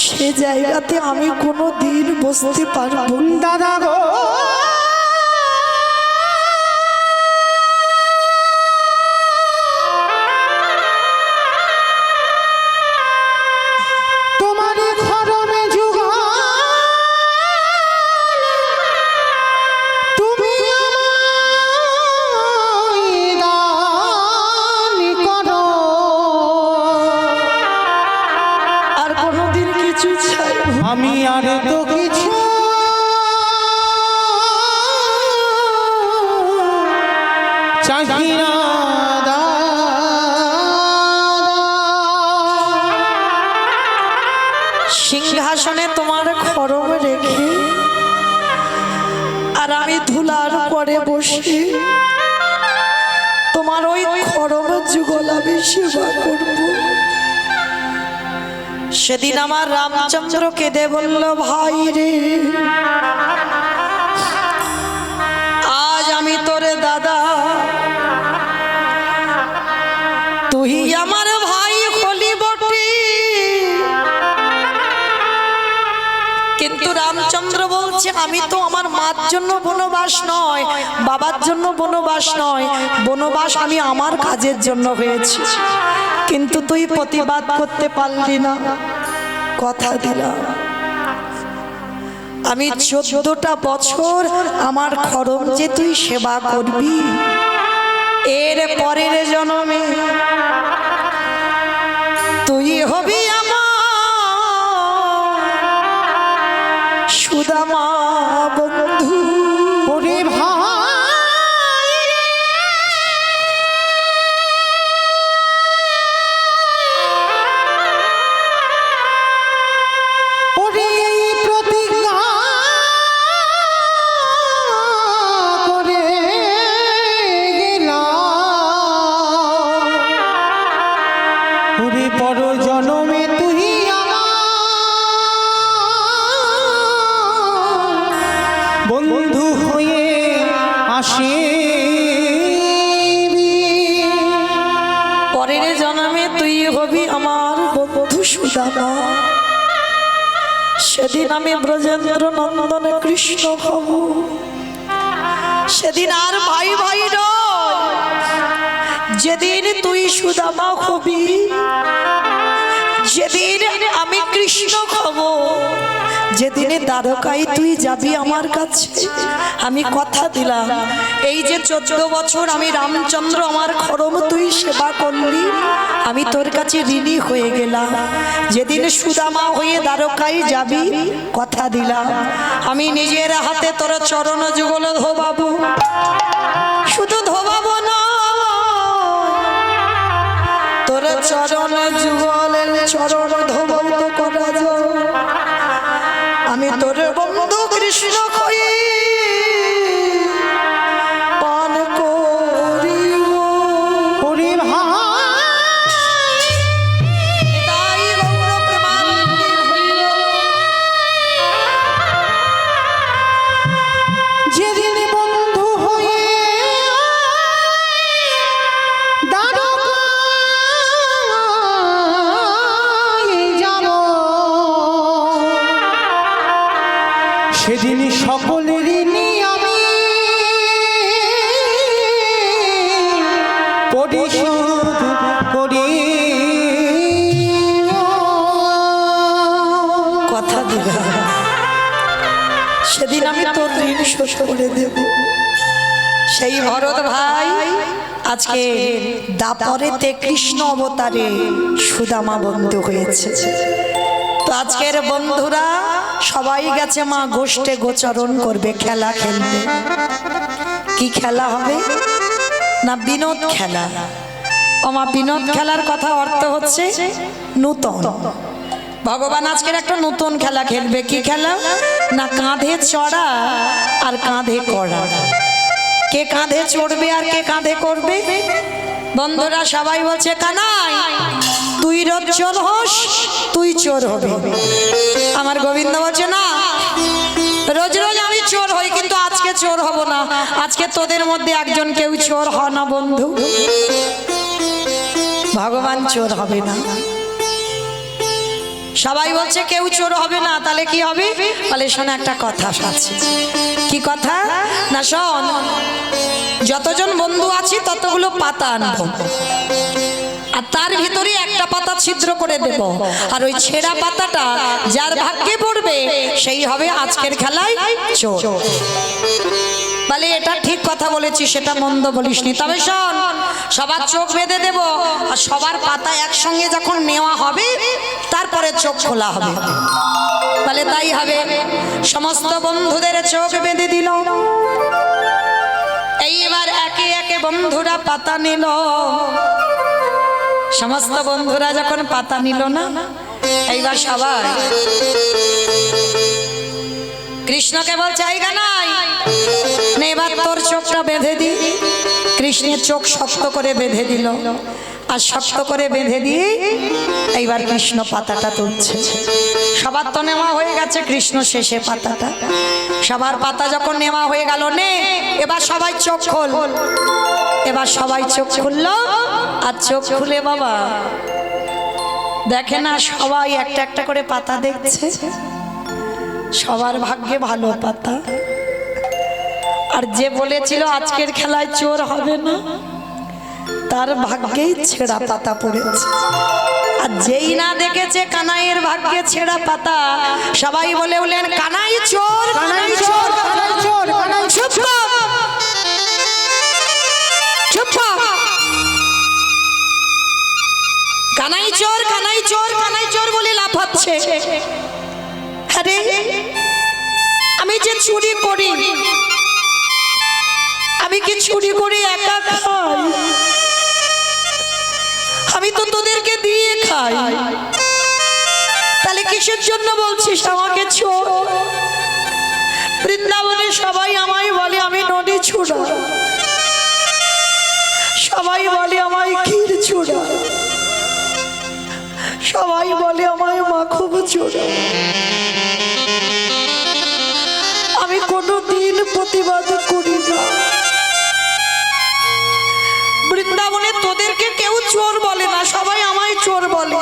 সে জায়গাতে আমি কোনো দিন বসতে পারবো না। দাদা গো, কোনোদিন কিছু চাই আমি আর তো কিছু চাই না দাদা। সিংহাসনে তোমার খড়ম রেখে আর আমি ধুলার পরে বসে তোমার ওই খড়ম যুগল আমি সেবা করব। সেদিন আমার রামচন্দ্র কেঁদে বলল, ভাই রে, আজ আমি তোরে দাদা, তুই আমার ভাই হলি বটে। কিন্তু রামচন্দ্র বলছে, আমি তো আমার মার জন্য বনবাস নয়, বাবার জন্য বনবাস নয়, বনবাস আমি আমার কাজের জন্য হয়েছি। কিন্তু তুই প্রতিবাদ করতে পারলি না, কথা দিলাম আমি 14টা বছর আমার খড়ম যে তুই সেবা করবি, এর পরের জন্মে তুই হবি আমার সুদামা বন্ধু। ওরে ভাই ওরে প্রতিজ্ঞা করে গেলাম, ওরে পর জনমে তুই বন্ধু হয়ে আসিবি, পরের জন্মে তুই হবি আমার বন্ধু সুদামা। সেদিন আমি ব্রজেন্দ্র নন্দন কৃষ্ণ হব, সেদিন আর ভাই ভাই নয়, যেদিন তুই সুদামা হবি, যেদিন আমি কৃষ্ণ হব, যেদিনে দ্বারকায় তুই যাবি আমার কাছে। আমি কথা দিলাম, এই যে 14 বছর আমি রামচন্দ্র আমার খড়ম তুই সেবা করলি, আমি তোর কাছে ঋণী হয়ে গেলাম। যেদিন সুদামা হয়ে দ্বারকায় যাবি, কথা দিলাম আমি নিজের হাতে তোর চরণ যুগল ধোবাবো। শুধু ধোবাবো না, তোর চরণ যুগলের চরণ ধোবাবো করা যাও। আমি তোর বন্ধু কৃষ্ণ হয়ে পান করিব। ওরে ভাই তাই গৌর প্রেমানন্দে হইল। যেদিন বন্ধু হয়ে দ্বারকায় যাব, সেদিন সকলের ঋণী আমি পরিশোধ করি। কথা দিলাম সেদিন আমি তোর ঋণ শোধ করে দেব। সেই ভরত ভাই আজকে দাপরেতে কৃষ্ণ অবতারে সুদামা বন্ধু হয়েছে। তো আজকের বন্ধুরা সবাই গেছে মা গোষ্ঠে গোচরণ করবে, খেলা খেলবে। কি খেলা হবে না? বিনোদ খেলা। মা বিনোদ খেলার কথা অর্থ হচ্ছে নূতন। ভগবান আজকের একটা নতুন খেলা খেলবে। কি খেলা না? কাঁধে চড়া আর কাঁধে করা। কে কাঁধে চড়বে আর কে কাঁধে করবে? বন্ধুরা সবাই বলছে, কানাই তুই রোজ চোর হোস, তুই চোর হবে। আমার গোবিন্দ বলছে, না, রোজ রোজ আমি চোর হই, কিন্তু আজকে চোর হব না। আজকে তোদের মধ্যে একজন কেউ চোর হ না বন্ধু। ভগবান চোর হবে না। সবাই বলছে কেউ চোর হবে না, তাহলে কি হবে? বলে শোন, একটা কথা আছে। কি কথা না? শোন, যতজন বন্ধু আছি ততগুলো পাতা আনবো, আর তার ভিতরে একটা পাতা ছিদ্র করে দেব, আর ওই ছেঁড়া পাতাটা যার ভাগ্যে পড়বে সেই হবে আজকের খেলায় চোর। বলে এটা ঠিক কথা বলেছিস, সেটা মন্দ বলিসনি। তবে শোন, সবার চোখ বেঁধে দেব, আর সবার পাতা একসঙ্গে যখন নেওয়া হবে তারপরে চোখ খোলা হবে। বলে তাই হবে। সমস্ত বন্ধুদের চোখ বেঁধে দিল। এইবার একে একে বন্ধুরা পাতা নিল। সমস্ত বন্ধুরা যখন পাতা নিল না, এইবার সবাই কৃষ্ণকে বলছে জায়গা নাই, এবার তোর চোখটা বেঁধে দি। কৃষ্ণের চোখ শক্ত করে বেঁধে দিল, আর শক্ত করে বেঁধে দিয়ে এইবার কৃষ্ণ পাতাটা তুলছে। সবার তো নেওয়া হয়ে গেছে, কৃষ্ণ শেষে পাতাটা। সবার পাতা যখন নেওয়া হয়ে গেল, নে এবার সবাই চোখ খোল। এবার সবাই চোখ খুললো, আর চোখ খুলে বাবা দেখে না, সবাই একটা একটা করে পাতা দেখছে। সবার ভাগ্যে ভালো পাতা। আর যে বলেছিল আজকের খেলায় চোর হবে না, তার ভাগ্যেই ছেঁড়া পাতা পড়েছে। আর যেই না দেখেছে কানাইয়ের ভাগ্যে ছেঁড়া পাতা, সবাই বলে উঠলেন কানাই চোর, কানাই চোর, কানাই চোর, কানাই চুপ কর, চুপ কর। কানাই চোর, কানাই চোর, কানাই চোর বলে লাফাচ্ছে। আরে আমি যে চুরি করি, আমি কি চুরি করে একা খাই? আমি তো তোদেরকে দিয়ে খাই, তাহলে কিসের জন্য বলছিস আমাকে চোর? বৃন্দাবনে সবাই আমায় বলে আমি নদী ছুড়া, সবাই বলে আমায় ক্ষীর ছুড়া, সবাই বলে আমায় মাখব চোরা। আমি কোনোদিন প্রতিবাদ করি না। বৃন্দাবনে তোদেরকে কেউ চোর বলে না, সবাই আমায় চোর বলে।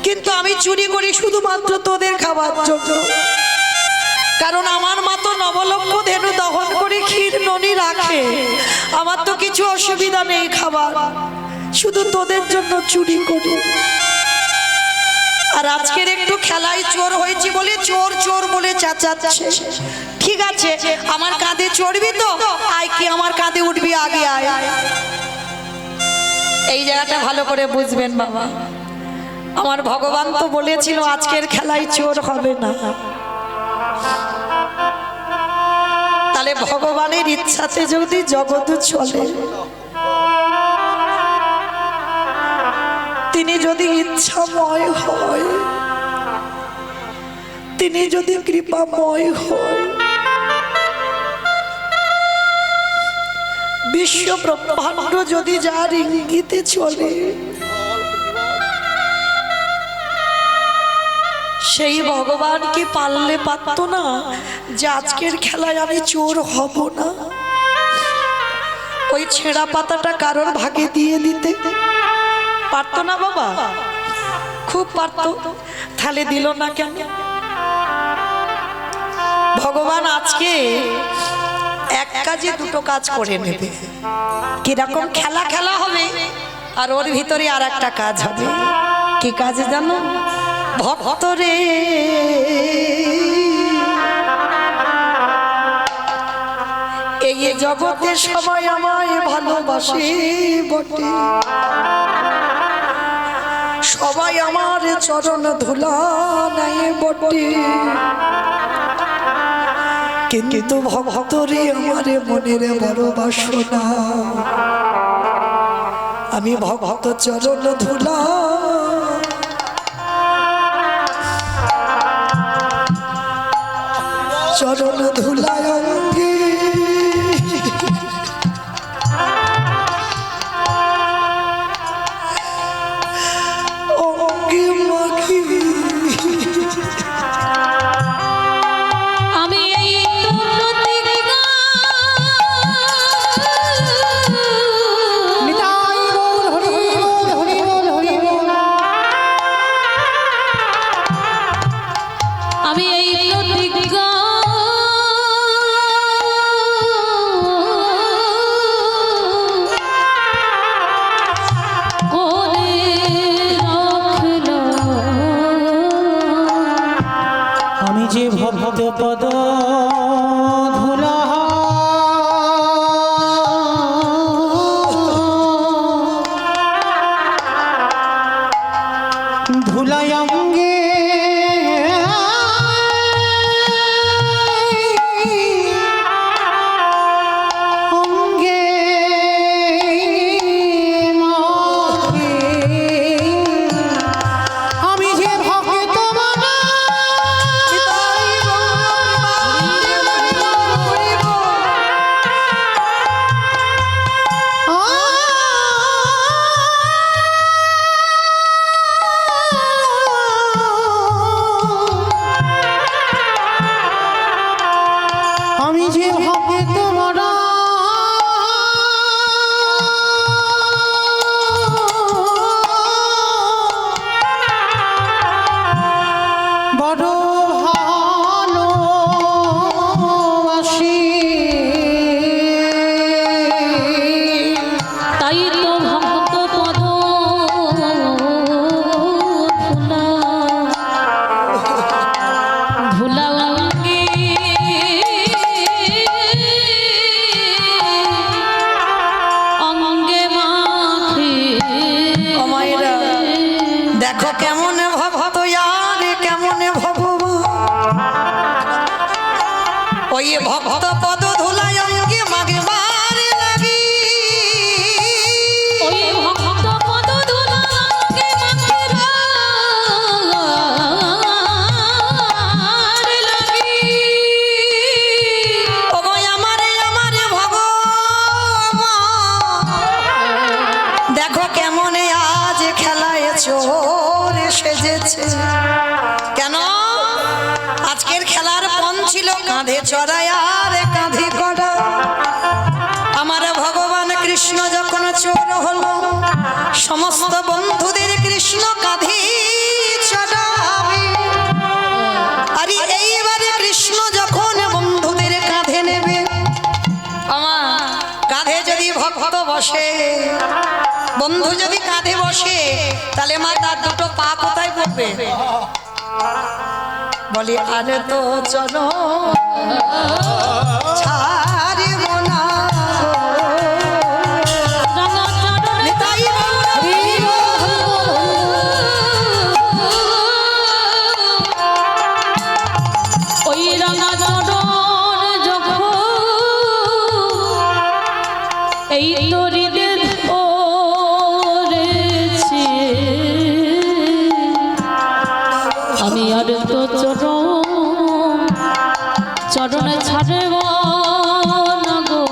কিন্তু আমি চুরি করি শুধুমাত্র তোদের খাবার জন্য। কারণ আমার মা তো নবলক্ষ ধেনু দহন করে ক্ষীর ননি রাখে, আমার তো কিছু অসুবিধা নেই খাবার, শুধু তোদের জন্য চুরি করি। আর আজকের একটু খেলায় চোর হয়েছি বলে চোর চোর বলে চেঁচাচ্ছে। ঠিক আছে, আমার কাঁধে চড়বি তো? আয়, কি আমার কাঁধে উঠবি? আগে আয়। এই জায়গাটা ভালো করে বুঝবেন বাবা। আমার ভগবান তো বলেছিল আজকের খেলায় চোর হবে না। তাহলে ভগবানের ইচ্ছাতে যদি জগৎ চলে, তিনি যদি ইচ্ছাময় হয়, তিনি যদি কৃপাময় হয়, বিশ্ব ব্রহ্মাণ্ড যদি যার ইঙ্গিতে চলে, সেই ভগবান কি পারলে পারত না যে আজকের খেলায় আমি চোর হব না? ওই ছেঁড়া পাতাটা কারোর ভাগে দিয়ে দিতে পারতো না বাবা? খুব পারতো। তাহলে দিল না কেন? ভগবান আজকে এক কাজে দুটো কাজ করে নেবে। কিরকম? খেলা খেলা হবে, আর ওর ভিতরে আর একটা কাজ হবে। কি কাজ জানো? ভক্তরে এই জগতে সবাই আমায় ভালোবাসে বটে, সবাই আমার চরণ ধুলা নাই বটে, কিন্তু ভক্তরে আমার মনের বড় বাসনা, আমি ভক্ত চরণ ধুলা চরণ ধুলায় অঙ্গে অঙ্গে মাখি। আমি এই নিতাই গৌর হরি বল, হরি বল, হরি বল। আমি এই প্রতিজ্ঞা আমি যে ভক্ত পদ ধুলা ওই ভক্ত পদ ধুলায় অঙ্গে মাগবার লাগি ওই ভক্ত পদ ধুলাকে মাথার লাগি ওগো আমারে ভগবান দেখো কেমনে আজ খেলায় চোর সেজেছে কেন আজকের খেলার পণ ছিল কাঁধে চড়াই আর কাঁধে কড়া আমার ভগবান কৃষ্ণ যখন চোর হলো সমস্ত বন্ধুদের কৃষ্ণ কাঁধে চড়াবে আরে এইবারে কৃষ্ণ যখন বন্ধুদের কাঁধে নেবে আমার কাঁধে যদি ভক্ত বসে বন্ধু যদি কাঁধে বসে তাহলে মা তার দুটো পা কোথায় পড়বে বলি আরে তো চলো ছাড়িব না রাঙা চরণে তাই ওই রাঙা চরণ যখন এই তরিদের ওরেছে আমি আর তো চরণে ছাড়ব না গো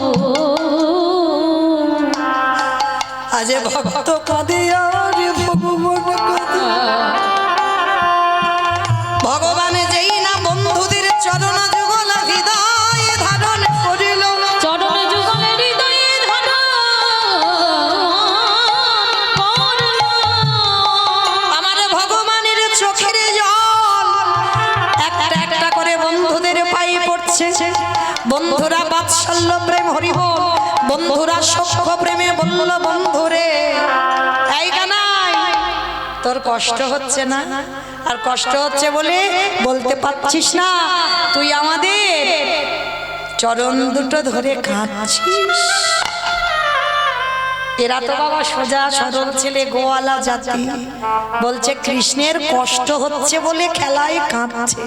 আজ ভক্ত কাঁদে আর ভগবান কাঁদে ভগবান যেই না বন্ধুদের চরণ যুগল হৃদয় ধারণ করিল চরণে যুগলে হৃদয়ে ধারণ করল। আমার ভগবানের চোখের জল একটা একটা করে বন্ধুদের পায়ে পড়ছে বন্ধুরা বাৎসল্য প্রেম হরিবল বন্ধুরা সখ্য প্রেমে বলল বন্ধুরে এই কানাই তোর কষ্ট হচ্ছে না আর কষ্ট হচ্ছে বলে বলতে পারছিস না তুই আমাদের চরণ দুটো ধরে কাঁদছিস এরা তো বাবা সোজা সরল ছেলে গোয়ালা জাতি বলছে কৃষ্ণের কষ্ট হচ্ছে বলে খেলায় কাঁদছে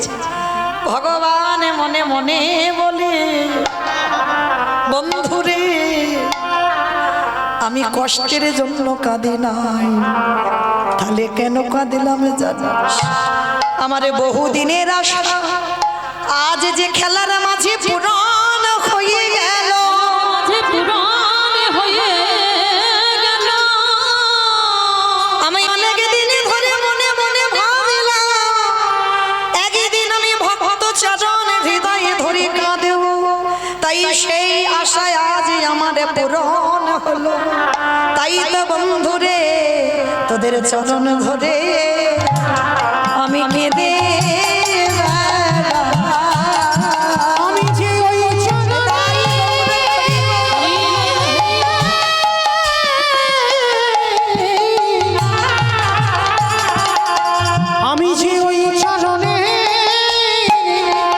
ভগবান মনে মনে বলে বন্ধুরে আমি কষ্টের জন্য কাঁদি নাই তাহলে কেন কাঁদিলাম জানিস আমারে বহুদিনের আশা আজ যে খেলার মাঝে পুরাণ হয়ে গেল মাঝে পুরাণ হয়ে গেল আমি অনেক দিন ধরে মনে মনে ভাবিলাম একদিন আমি ভক্ত চরণ হৃদয়ে ধরে কাঁদেব তাই সেই আশায় আজ আমার পূরণ হলো তাই তো বন্ধুরে তোদের চরণ ধরে আমি কেঁদে আমি যে ওই আমি যে ওই চরণে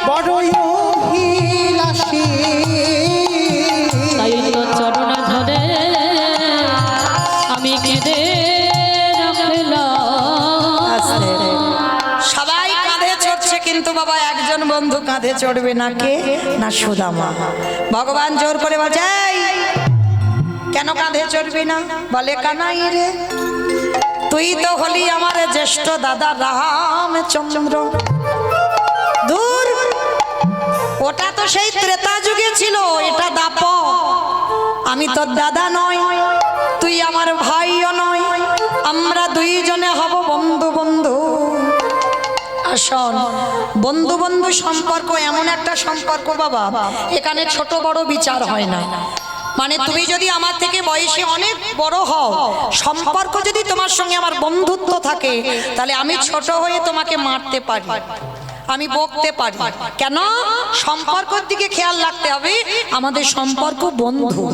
বড়ই অভিলাষী তাই তো চরণ ধরে আমি কেঁদে রাখলাম। সবাই কাঁধে চড়ছে কিন্তু বাবা একজন বন্ধু কাঁধে চড়বে না কে না সুদামা ভগবান জোর করে বলছে "এই, কেন কাঁধে চড়বি না বলে কানাই রে তুই তো হলি আমার জ্যেষ্ঠ দাদা রামচন্দ্র দূর ওটা তো সেই ত্রেতা যুগে ছিল এটা দাপ আমি তোর দাদা নয় তুই আমার ভাইও নয় আমরা দুইজনে হব বন্ধু বন্ধু আসন বন্ধু বন্ধু সম্পর্ক এমন একটা সম্পর্ক বাবা এখানে ছোট বড় বিচার হয় না মানে তুমি যদি আমার থেকে বয়সে অনেক বড় হও সম্পর্ক যদি তোমার সঙ্গে আমার বন্ধুত্ব থাকে তাহলে আমি ছোট হয়ে তোমাকে মারতে পারি আমি বকতে পারি কেন সম্পর্কের দিকে খেয়াল রাখতে হবে আমাদের সম্পর্ক বন্ধু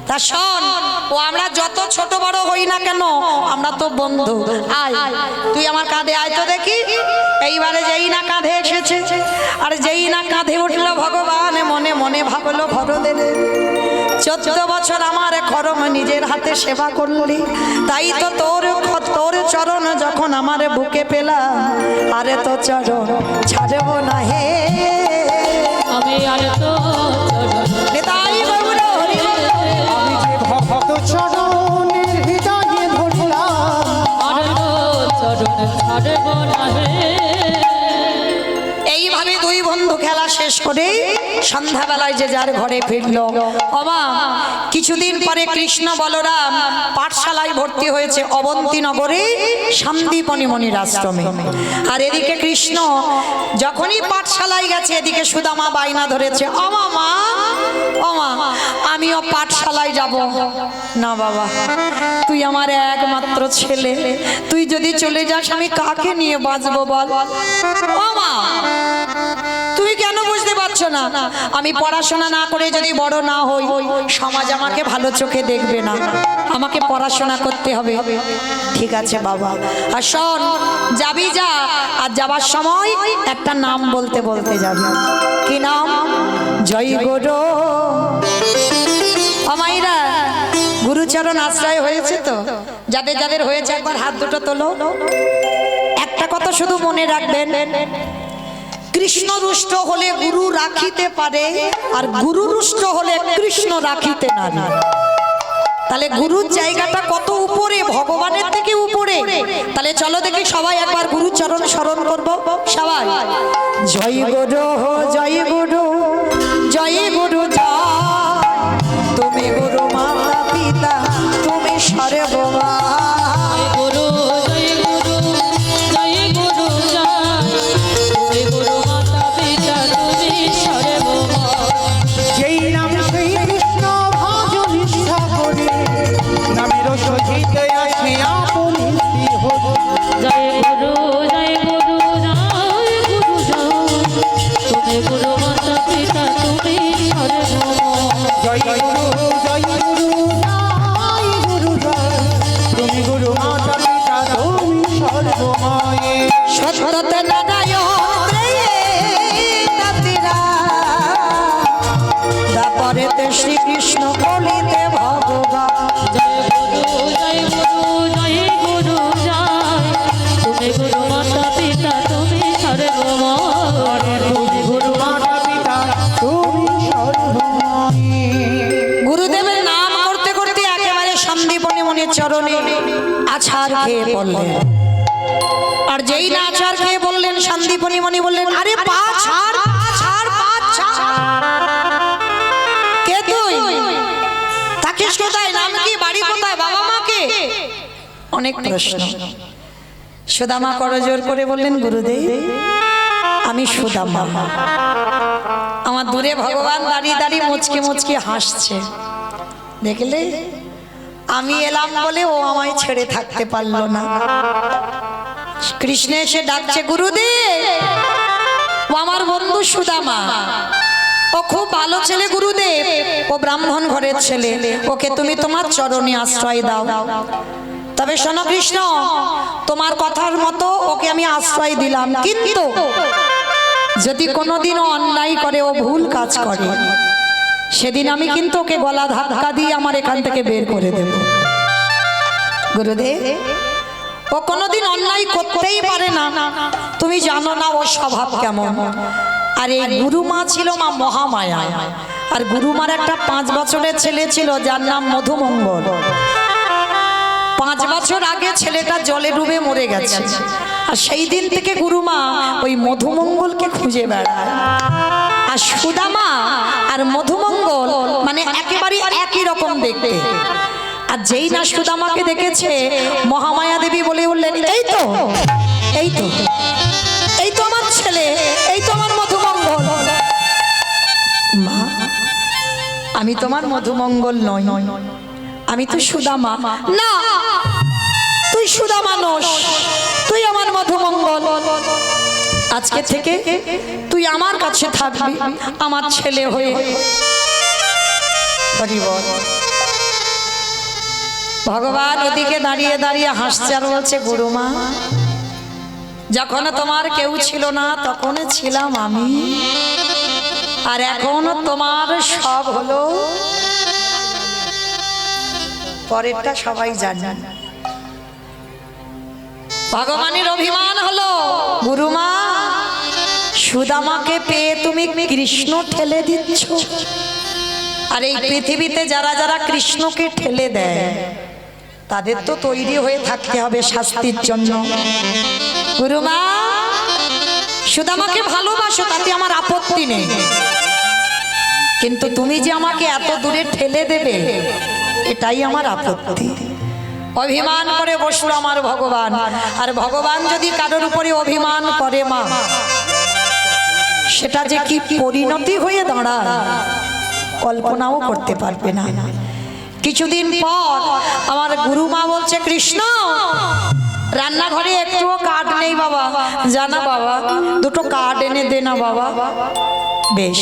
তা শোন ও আমরা যত ছোট বড় হই না কেন আমরা তো বন্ধু আয় তুই আমার কাঁধে আয় তো দেখি এইবারে যেই না কাঁধে এসেছে আর যেই না কাঁধে উঠলো ভগবান মনে মনে ভাবলো ভরদের 14 বছর আমার খরম নিজের হাতে সেবা করলি তাই তো তোর চরণ যখন আমার বুকে পেলাম আরে তো চরণ ছাড়বো না হে আমি আর তো শেষ করে সন্ধ্যাবেলায় যে যার ঘরে ফিরল। ওমা, কিছুদিন পরে কৃষ্ণ বলরাম পাঠশালায় ভর্তি হয়েছে অবন্তীনগরে সন্দীপনী মনির আশ্রমে। আর এদিকে কৃষ্ণ যখনই পাঠশালায় গেছে, এদিকে সুদামা বায়না ধরেছে, ওমা মা, ওমা আমিও পাঠশালায় যাব না। বাবা, তুই আমার একমাত্র ছেলে, তুই যদি চলে যাস আমি কাকে নিয়ে বাঁচবো বল? ও মা, তুমি কেন বুঝতে পারছো না? আমি পড়াশোনা না করে যদি বড় না হই, সমাজ আমাকে ভালো চোখে দেখবে না, আমাকে পড়াশোনা করতে হবে। ঠিক আছে বাবা, আর শোন, যাবি যা, আর যাবার সময় একটা নাম বলতে বলতে যাবি। কি নাম? জয় গুরু। আমাইরা গুরুচরণ আশ্রয় হয়েছে তো? যাদের যাদের হয়েছে একবার হাত দুটো তোলো। একটা কথা শুধু মনে রাখবেন, কৃষ্ণ রুষ্ট হলে গুরু রাখিতে পারে, আর গুরু রুষ্ট হলে কৃষ্ণ রাখিতে না। তাহলে গুরুর জায়গাটা কত উপরে, ভগবানের থেকে উপরে। তাহলে চলো দেখি সবাই একবার গুরুচরণ স্মরণ করবো সবাই। জয় গুরু, জয় গুরু, জয় গুরু জয়, তুমি গুরু মাতা পিতা, তুমি সর্বমা। গুরু জয় গুরু, জয় গুরু জয়, তুমি গুরু মাতা পিতা, তুমি সর্বমা। যেই নাম সেই কৃষ্ণ ভজ নিষ্ঠা করে, নামের সহিতে আছে আপনি স্নেহ। জয় গুরু, জয় গুরু, জয় গুরু জয়, তুমি গুরু মাতা পিতা, তুমি সর্বমা। জয় গুরু, জয় গুরু, জয় গুরু জয়, তুমি গুরু মাতা পিতা, তুমি সর্বময়। সত্যতে নারায়ণ দাপরেতে শ্রীকৃষ্ণ কলিতে ভগবান। জয় গুরু, জয় গুরু, জয় গুরু জয়, তুমি গুরু মাতা পিতা, তুমি সর্বমা। তুমি গুরু মাতা পিতা, তুমি সর্বময়। গুরুদেবের নাম করতে করতে একেবারে সন্দীপনী মনির চরণে আছাড় খেয়ে পড়লেন। আর যেই না আছাড় খেয়ে বললেন, সন্দীপনী মনি বললেন, আরে পা ছাড়, পা ছাড়, পা ছাড়। কে তুই? থাকিস কোথায়? নাম কি? বাড়ি কোথায়? বাবা মা কে? অনেক প্রশ্ন। সুদামা করজোর করে বললেন, গুরুদেব আমি সুদামা। আমার দূরে ভগবান দাঁড়িয়ে দাঁড়িয়ে মুচকি মুচকি হাসছে। দেখলে, আমি এলাম বলে ও আমায় ছেড়ে থাকতে পারলো না। কৃষ্ণ এসে ডাকছে, গুরুদেব ও আমার বন্ধু সুদামা, ও খুব ভালো ছেলে গুরুদেব, ও ব্রাহ্মণ ঘরের ছেলে, ওকে তুমি তোমার চরণে আশ্রয় দাও। তবে শোনো কৃষ্ণ, তোমার কথার মতো ওকে আমি আশ্রয় দিলাম, কিন্তু যদি কোনোদিনও অন্যায় করে, ও ভুল কাজ করে, সেদিন আমি কিন্তু ওকে গলা ধাক্কা দিয়ে আমার এখান থেকে বের করে দেব। গুরুদেব, ও কোনোদিন অন্যায় করতেই পারে না, তুমি জানো না ওর স্বভাব কেমন। আর এই গুরুমা ছিল মা মহামায়া, আর গুরুমার একটা 5 বছরের ছেলে ছিল যার নাম মধুমঙ্গল। 5 বছর আগে ছেলেটা জলে ডুবে মরে গেছে, আর সেই দিন থেকে গুরুমা ওই মধুমঙ্গলকে খুঁজে বেড়ায়। আর সুদামা আর মধুমঙ্গল মানে একেবারে একই রকম দেখতে। আর যেই না সুদামাকে দেখেছে, মহামায়া দেবী বলে উঠলেন, এই তো, এই তো, এই তো আমার ছেলে, এই তো আমার মধুমঙ্গল। মা, আমি তোমার মধুমঙ্গল নই, আমি তো সুদামা। না, তুই সুদামা নস, তুই আমার মধুমঙ্গল। আজকে থেকে তুই আমার কাছে থাকবি, আমার ছেলে হয়ে। হরি বল। ভগবান ওদিকে দাঁড়িয়ে দাঁড়িয়ে হাসছে আর বলছে, গুরুমা, যখন তোমার কেউ ছিল না তখন ছিলাম আমি, আর এখন তোমার সব হলো। পরেরটা সবাই জানেন। ভগবানের অভিমান হলো, গুরুমা সুদামাকে পেয়ে তুমি কৃষ্ণ ঠেলে দিচ্ছ। আর এই পৃথিবীতে যারা যারা কৃষ্ণকে ঠেলে দেয়, তাদের তো তৈরি হয়ে থাকতে হবে শাস্তির জন্য। গুরুমা, সুদামাকে ভালোবাসো, তাতে আমার আপত্তি নেই, কিন্তু তুমি যে আমাকে এত দূরে ঠেলে দেবে এটাই আমার আপত্তি। অভিমান করে বসলো আমার ভগবান। আর ভগবান যদি কারোর উপরে অভিমান করে মা, সেটা যে কি পরিণতি হয়ে দাঁড়ায় কল্পনাও করতে পারবে না। কিছুদিন পর আমার গুরুমা বলছে, কৃষ্ণ রান্নাঘরে একটুও কাঠ নেই বাবা, জানা বাবা, দুটো কাঠ এনে দে না বাবা। বেশ,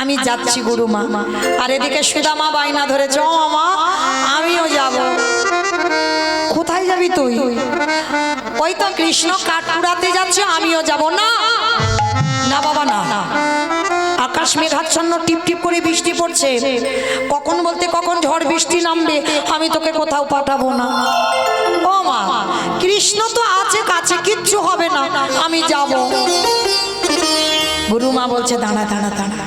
আমি যাচ্ছি গুরুমা। আর এদিকে সুদামা বাইনা ধরেছে, ও মা আমিও যাব। কোথায় যাবি তুই? ওই তো কৃষ্ণ কাঠ কুড়াতে যাচ্ছে, আমিও যাব। না না বাবা না, আকাশ মেঘাচ্ছন্ন, টিপ টিপ করে বৃষ্টি পড়ছে, কখন বলতে কখন ঝড় বৃষ্টি নামবে, আমি তোকে কোথাও পাঠাবো না। ও মা, কৃষ্ণ তো আছে কাছে, কিচ্ছু হবে না, আমি যাব। গুরুমা বলছে, দাঁড়া দাঁড়া দাঁড়া,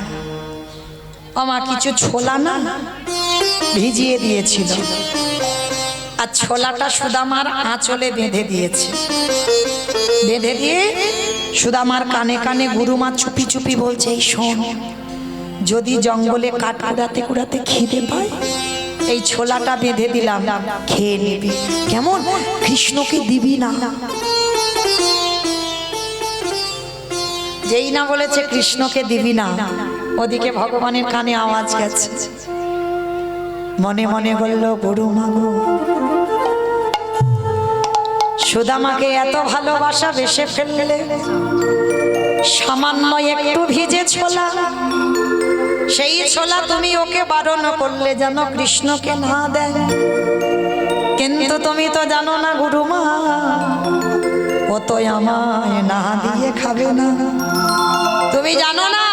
ও মা কিছু ছোলা না ভিজিয়ে দিয়েছিল, আর ছোলাটা সুদামার আঁচলে বেঁধে দিয়েছে। বেঁধে দিয়ে সুদামার কানে কানে গুরুমা চুপি চুপি বলছে, এই শোন, যদি জঙ্গলে কাঠ কুড়াতে কুড়াতে খিদে পায়, এই ছোলাটা বেঁধে দিলাম, খেয়ে নিবি, কেমন? কৃষ্ণকে দিবি না। যেই না বলেছে কৃষ্ণকে দিবি না, ওদিকে ভগবানের কানে আওয়াজ গেছে। মনে মনে বলল, গুরুমা গো, সুদামাকে এত ভালোবাসা বেসে ফেললে, সামান্য একটু ভিজে ছোলা, সেই ছোলা তুমি ওকে বারণ করলে যেন কৃষ্ণকে না দেয়। কিন্তু তুমি তো জানো না গুরুমা, ও তো আমায় না দিয়ে খাবে না। তুমি জানো না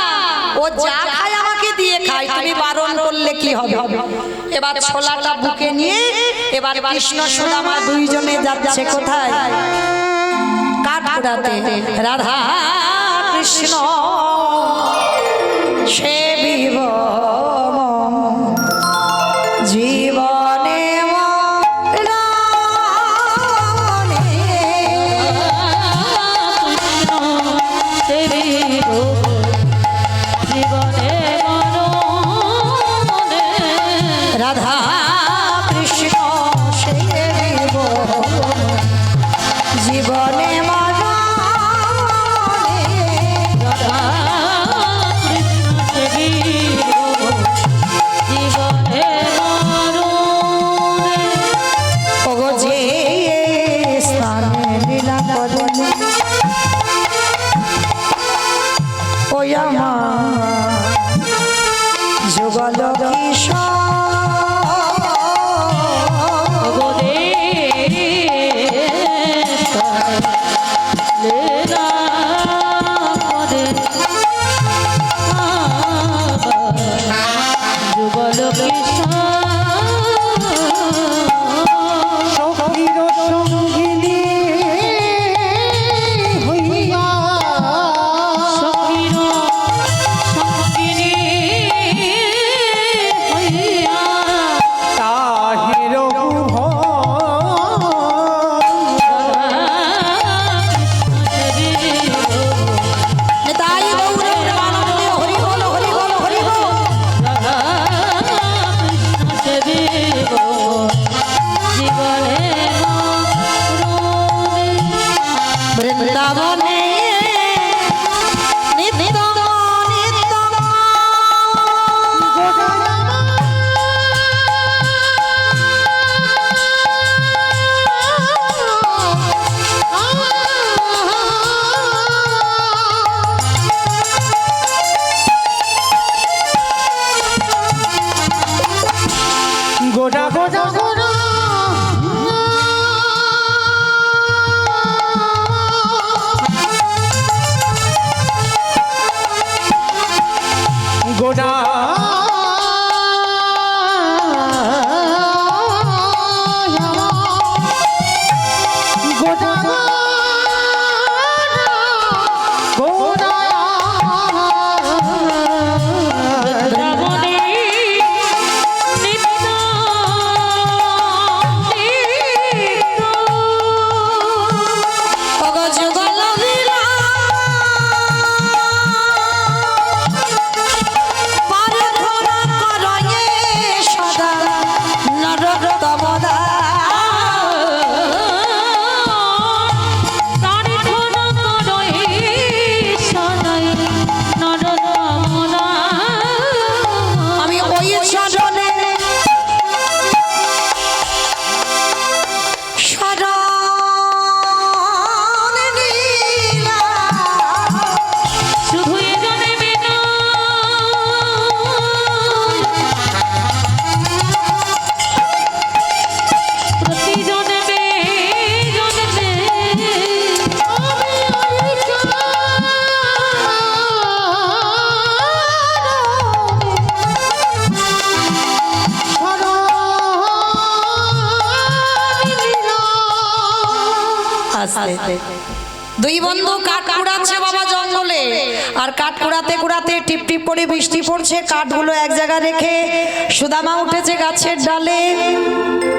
ও যা খায় আমাকে দিয়ে খায়, তুমি বারণ করলে কি হবে? এবার ছোলাটা বুকে নিয়ে এবার কৃষ্ণ সুদামা দুইজনে যাচ্ছে কোথায়? কাঠ কুড়াতে। রাধা কৃষ্ণ সেবিব জীবনে রাধা কৃষ্ণ সেবিব জীবনে যুগল দুই বন্ধু কাঠ কুড়াচ্ছে বাবা জঙ্গলে, আর কাঠ কুড়াতে কুড়াতে টিপ টিপ করে বৃষ্টি পড়ছে, কাঠগুলো এক জায়গায় রেখে সুদামা উঠেছে গাছের ডালে।